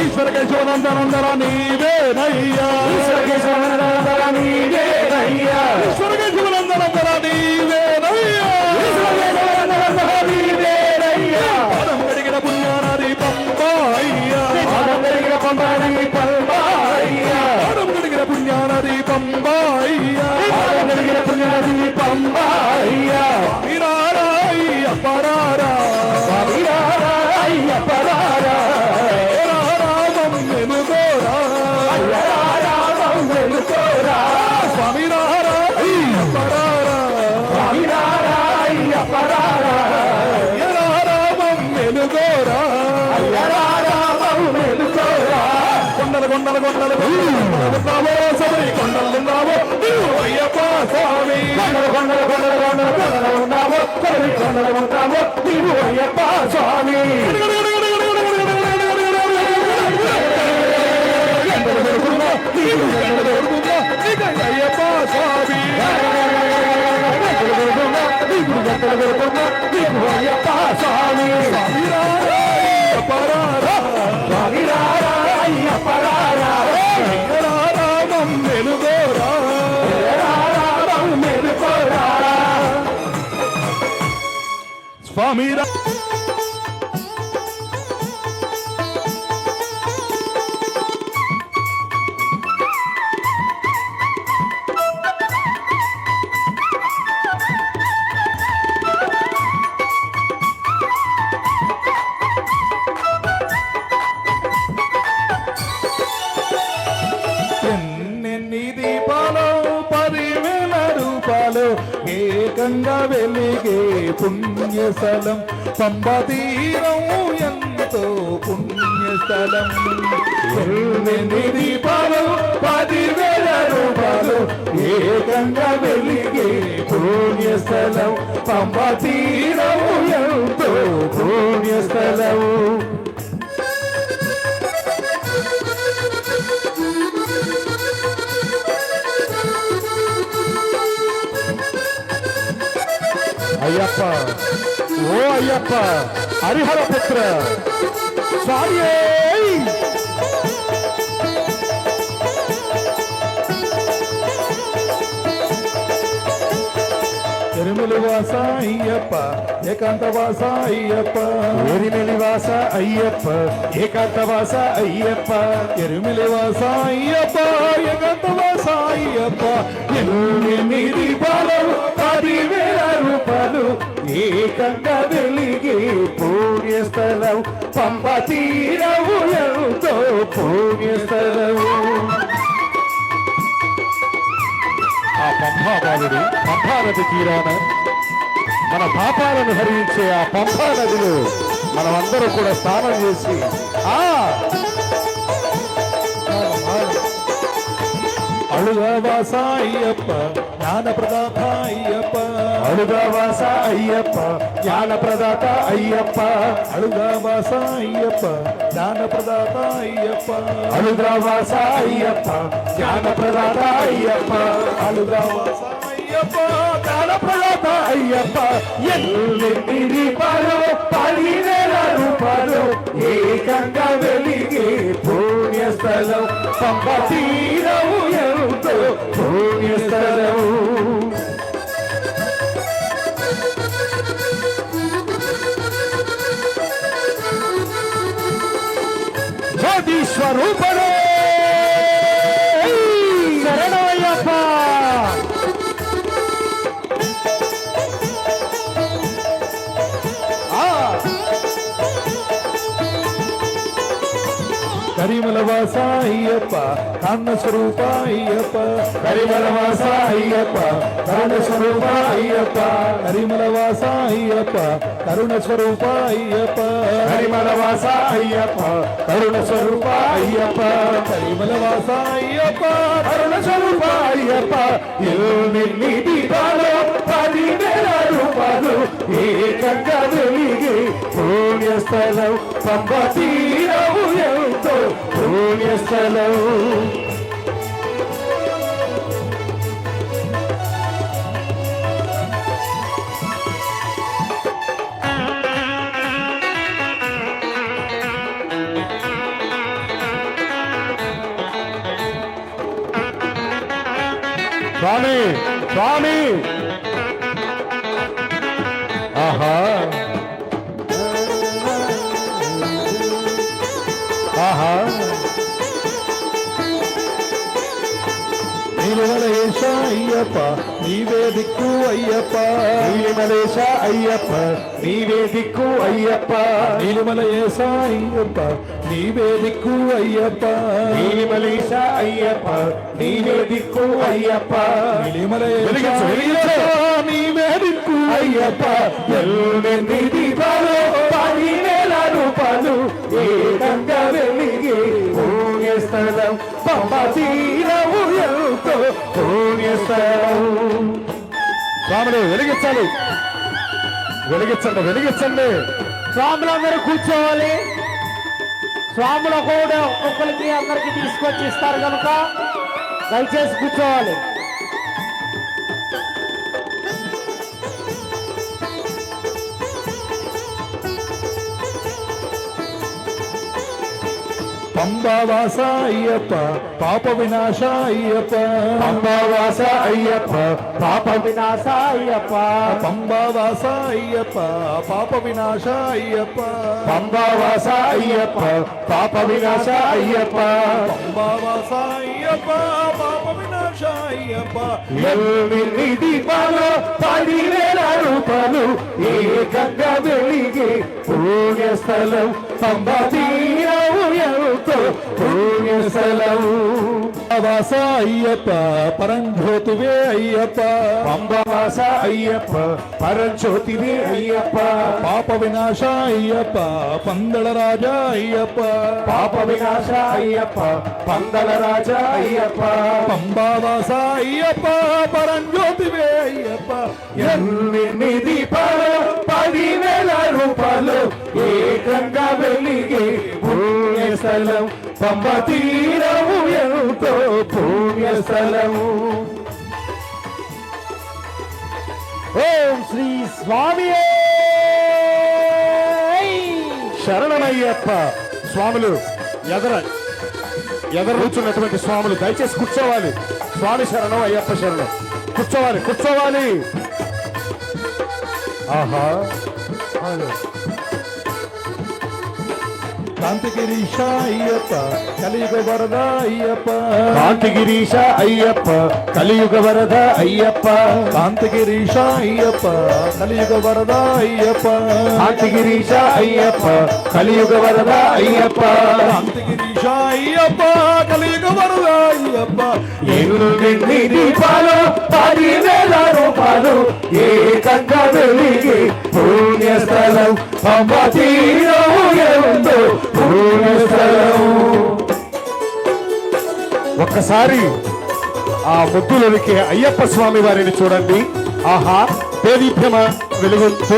ఈశ్వరకేశవనందనందర నీవేనయ్యా, ఈశ్వరకేశవనందనందర నీవేనయ్యా, ఈశ్వరకేశవనందనందర నీవేనయ్యా, ఈశ్వరకేశవనందనందర నీవేనయ్యా. పాదం కడిగిన పుణ్యానది పంబాయ్యా, పాదం కడిగిన పంబానది పంబాయ్యా, పాదం కడిగిన పుణ్యానది పంబాయ్యా, పాదం కడిగిన పుణ్యానది పంబాయ్యా. మీరారాయ్ అపరారా స్వామిరారాయ్ అపరారా మెలుగోరా అయ్యరారా మెలుగోరా స్వామిరారా అయ్యప్పరారా స్వామిరారా అయ్యప్పరారా అయ్యరారా మెలుగోరా అయ్యరారా మెలుగోరా. కొండలు కొండలు కొండలు ఉన్నావో సబరి కొండలు ఉన్నావో అయ్యప్ప స్వామి, కొండలు కొండలు కొండలు కొండలు కొండలు ఉన్నావో సబరి కొండలు ఉన్నావో నీవు అయ్యప్ప స్వామి. అయ్యప్ప స్వామి అయ్యప్ప స్వామి అపరారా స్వామిరారా అయ్యప్పరారా మెలుగోరా మెలుగోరా స్వామిరా. ఏకంగా వెలిగే పుణ్యస్థలం పంబా తీరం ఎంతో పుణ్యస్థలం. 8 దీపాలు 10,000 రూపాయలు ఏకంగా వెలిగే పుణ్యస్థలం పంబా తీరం ఎంతో పుణ్యస్థలం. అయ్యప్ప ఓ అయ్యప్ప హరిహర పుత్ర స్వామి ఎరుమెలివాస అయ్యప్ప ఏకాంతవాస అయ్యప్ప ఎరిమెలివాస అయ్యప్ప ఏకాంతవాస అయ్యప్ప ఎరుమెలివాస అయ్యప్ప ఏకాంతవాస అయ్యప్ప ఎనిమిది బలము 10,000 రూపాయలు ఏకంగా వెలిగి పుణ్యస్థలం పంప తీరవు ఎంతో పుణ్యస్థలము ఆ పంపాబాలుడు పంపానది తీరాన మన పాపాలను హరించే ఆ పంపా నదిలో మనమందరూ కూడా స్నానం చేసి అళుగవాస అయ్యప్ప జ్ఞానప్రదాత అయ్యప్ప అళుగవాస అయ్యప్ప జ్ఞానప్రదాత అయ్యప్ప అళుగవాస అయ్యప్ప జ్ఞానప్రదాత అయ్యప్ప అళుగవాస అయ్యప్ప జ్ఞానప్రదాత అయ్యప్ప అళుగవాస అయ్యప్ప జ్ఞానప్రదాత అయ్యప్ప ఎన్ని పాలు 10,000 రూపాయలు ఏకంగా వెలిగి పుణ్యస్థలం పంప తీరవు ఎంతో పుణ్యస్థలము జ్యోతి స్వరూపడే శరణమయ్యప్ప కరిమలవాస అయ్యప్ప కన్న స్వరూప అయ్యప్ప కరిమలవాస అయ్యప్ప కరుణ స్వరూప అయ్యప్ప కరిమలవాస అయ్యప్ప కరుణ స్వరూప అయ్యప్ప కరిమలవాస అయ్యప్ప కరుణ స్వరూప అయ్యప్ప కరిమలవాస అయ్యప్ప కరుణ స్వరూప అయ్యప్ప ఎనిమిది బాలు 10,000 రూపాయలు ఏకంగా వెలిగి పుణ్యస్థలం పంప తీరవు ఎంతో పుణ్యస్థలం స్వామి స్వామి ఆహా ఆహా నీలిమలేశ అయ్యప్ప నీవే దిక్కు అయ్యప్ప నీలిమలేశ అయ్యప్ప నీవే దిక్కు అయ్యప్ప నీలిమలేశ అయ్యప్ప నీవే దిక్కు అయ్యప్ప నీలిమలేశ అయ్యప్ప నీవే దిక్కు అయ్యప్ప నీలిమలేశ నీవే దిక్కు అయ్యప్ప ఎనిమిది బాలు 10,000 రూపాయలు ఏకంగా వెలిగి పుణ్యస్థలం పంప తీరవు ఎంతో పుణ్యస్థలం స్వాములు వెలిగించాలి వెలిగించండి వెలిగించండి స్వాములందరూ కూర్చోవాలి. స్వాముల కూడా ఒక్కొక్కరికి అందరికి తీసుకొచ్చి ఇస్తారు కనుక దయచేసి కూర్చోవాలి. పంబావాస అయ్యప్ప పాప వినాశ అయ్యప్ప పంబావాస అయ్యప్ప పాప వినాశ అయ్యప్ప పంబావాస అయ్యప్ప పాప వినాశ అయ్యప్ప పంబావాస అయ్యప్ప పాప వినాశ అయ్యప్ప పంబావాస అయ్యప్ప పాప వినాశ అయ్యప్ప ఎనిమిది బాలు 10,000 రూపాయలు ఏకంగా వెలిగి పుణ్యస్థలం పంబ తీరవు ఎంతో పుణ్యస్థలము పంబవాస అయ్యప్ప పరంజ్యోతివే అయ్యప్ప పంబవాస అయ్యప్ప పరంజ్యోతివే అయ్యప్ప పాప వినాశ అయ్యప్ప పందళ రాజా అయ్యప్ప పాప వినాశ అయ్యప్ప పందళ రాజా అయ్యప్ప పంబవాస అయ్యప్ప పరంజ్యోతివే అయ్యప్ప ఎనిమిది బాలు 10,000 రూపాయలు ఏకంగా వెలిగి పుణ్యస్థలం పంబ తీరవు ఎంతో పుణ్యస్థలము ఓం శ్రీ స్వామి శరణమయ్యప్ప. స్వాములు ఎదర కూర్చున్నటువంటి స్వాములు దయచేసి కూర్చోవాలి. స్వామి శరణం, అయ్యప్ప శరణం. కూర్చోవాలి. ఆహా, కాంతిగిరీశ అయ్యప్ప కలియుగ వరద అయ్యప్ప కాంతిగిరీశ అయ్యప్ప కలియుగ వరద అయ్యప్ప. కాంతిగిరీశ అయ్యప్ప కలియుగ వరద అయ్యప్ప కాంతిగిరీశ అయ్యప్ప కలియుగ వరద అయ్యప్ప. కాంతిగిరీశ అయ్యప్ప కలియుగ వరద అయ్యప్ప ఏడు నిండి దీపాలు 10,000 రూపాయలు ఏకంగా వెలిగి పుణ్యస్థలం పంబ తీరం ఎంతో పుణ్యస్థలం. ఒక్కసారి ఆ ముద్దులకి అయ్యప్ప స్వామి వారిని చూడండి. ఆహా, దేదీప్యమ వెలుగుతూ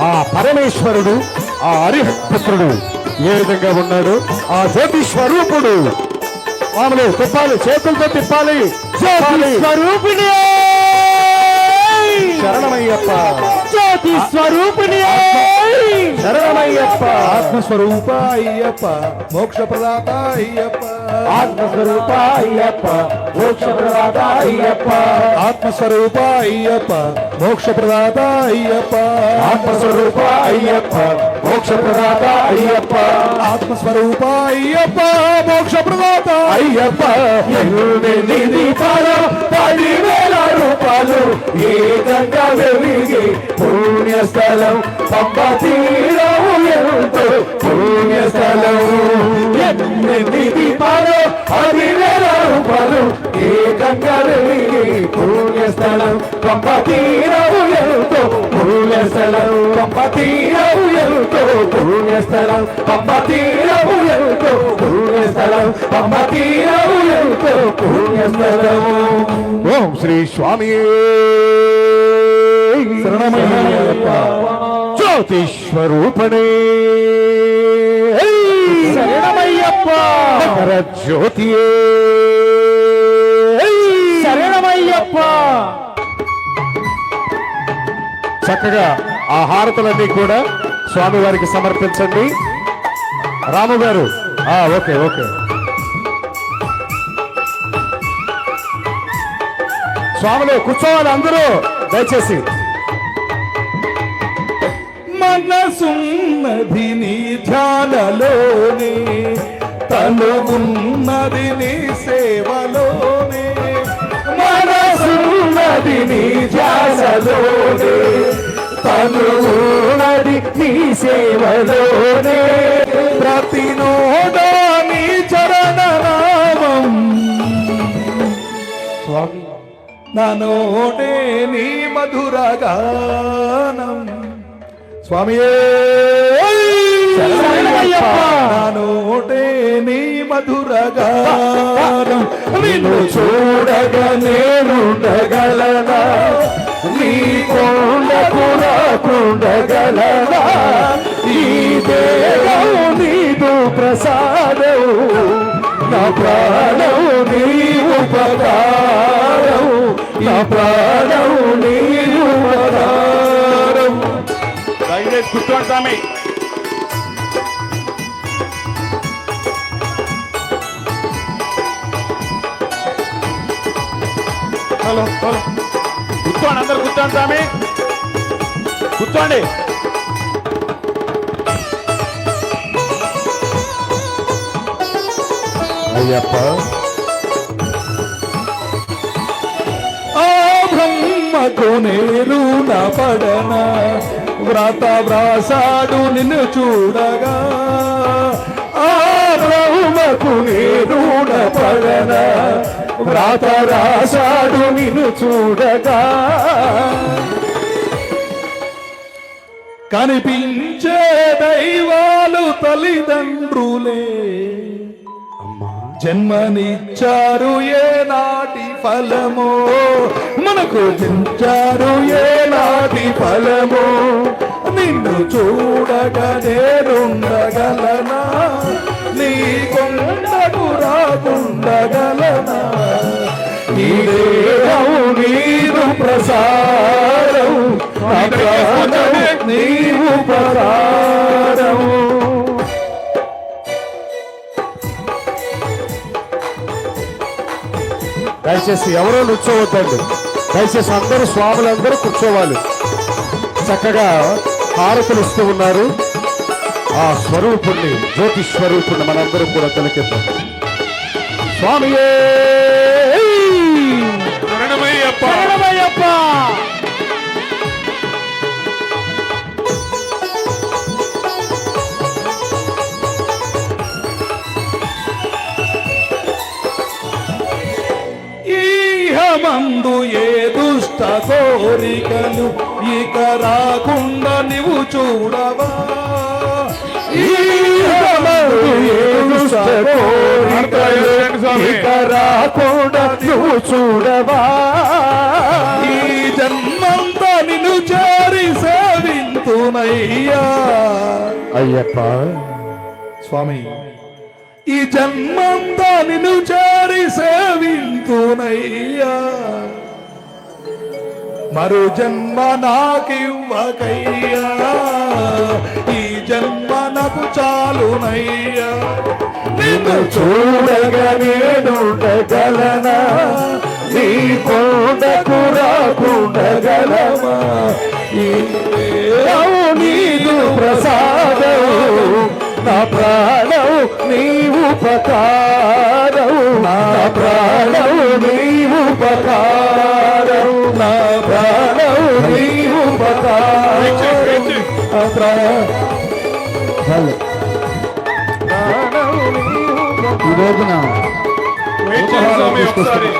ఆ పరమేశ్వరుడు, ఆ హరిపుత్రుడు ఏ విధంగా ఉన్నాడు, ఆ జ్యోతి స్వరూపుడు. మామూలు తిప్పాలి, చేతులతో తిప్పాలి. స్వరూపిణి శరణమయ్యప్ప, జ్యోతి స్వరూపిణి శరణమయ్యప్ప. ఆత్మస్వరూప అయ్యప్ప మోక్ష ప్రదాత అయ్యప్ప ఆత్మస్వరూప అయ్యప్ప మోక్ష ప్రదాత అయ్యప్ప. ఆత్మస్వరూప అయ్యప్ప మోక్ష ప్రదాత అయ్యప్ప ఆత్మస్వరూప అయ్యప్ప మోక్ష ప్రదాత అయ్యప్ప. ఆత్మస్వరూప అయ్యప్ప మోక్ష ప్రదాత అయ్యప్ప ఎన్ని దీపాలు 10,000 రూపాయలు ఏకంగా వెలిగి పుణ్యస్థలం పంబ తీరం ఎంతో పుణ్యస్థలం. ఎన్ని దీపాలు 10,000 రూపాయలు ఏకంగా వెలిగి పుణ్యస్థలం పంబ తీరం ఎంతో పుణ్యస్థలం. పంబ తీరం ఎంతో పుణ్యస్థలం. పంబ తీరం ఎంతో పుణ్యస్థలం. పంబ తీరం ఎంతో పుణ్యస్థలం. ఓం శ్రీ స్వామి శరణమయ్యప్ప జ్యోతి స్వరూపణే శరణమయ్యప్ప జ్యోతి శరణమయ్యప్ప. చక్కగా ఆ హారతులన్నీ కూడా స్వామివారికి సమర్పించండి. రాము గారు ఓకే. స్వాములు కూర్చోవాలి అందరూ దయచేసి. మనసున్నది నీ ధ్యానలోనే తను ఉన్నది నీ సేవలోనే మనసున్నది నీ ధ్యాసలోనే తను ఉన్నది నీ సేవలోనే. ప్రతి నోడా నీ చరణ నామం స్వామి నా నోటే నీ మధుర గానం స్వామియే శరణమయ్యప్ప. నా నోటే నీ మధుర గానం నిన్ను చూడగా నేనుండగలనా, నీ కొండకు రాకుండగలనా. ఈ దేహం నీదు ప్రసాదం, నా ప్రాణం నీ ఉపకారం, నా ప్రాణం నీ ఉపకారం. దయచేసి కూర్చోండి. హలో కూర్చోండి, అందరు కూర్చోండి స్వామి, కూర్చోండి. అయ్యప్ప ఆ బ్రహ్మకు నేరు నా పడన వ్రాత వ్రాసాడు నిన్ను చూడగా ఆ బ్రహ్మకు నేరు నా పడన వ్రాత రాశాడు నిన్ను చూడగా. కనిపించే దైవాలు తల్లిదండ్రులే జన్మనిచ్చారు ఏ నాటి ఫలమో మనకు జన్మించారు ఏ నాటి ఫలమో. నిన్ను చూడగా నేనుండగలనా, నీ కొండకు రాకుండగలనా. ఈ దేహం నీదు ప్రసారం, దయచేసి ఎవరో కూర్చోవద్దండి. దయచేసి అందరూ స్వాములందరూ కూర్చోవాలి. చక్కగా హారతులు ఇస్తూ ఉన్నారు. ఆ స్వరూపుణ్ణి, జ్యోతి స్వరూపుణ్ణి మనందరం కూడా తిలకిద్దాం. స్వామియే శరణమయ్యప్ప. శరణమయ్యప్ప. ఈహమందు ఏ దుష్ట కోరికలు ఇక రాకుండా నీవు చూడవా. ఈహమందు ఏ దుష్ట కోరికలు ఇక రాకుండా నువ్వు చూడవా. ఈ జన్మంతా నిన్ను చేరి సేవింతునయ్యా. అయ్యప్ప స్వామి, ఈ జన్మంతా నిన్ను చేరి సేవింతునయ్యా. మరు జన్మ నాకివ్వకయ్యా. ఈ జన్మ నాకు చాలునయ్యా. నిన్ను చూడగా నేనుండగలనా, నీ కొండకు రాకుండగలమా. నీదు ప్రసాదం నా ప్రాణం నీవు ఉపకారం. నా ప్రాణం నీవు ఉపకారం. నా ప్రాణం నీవు ఉపకారం. ఈ రోజున ఒకసారి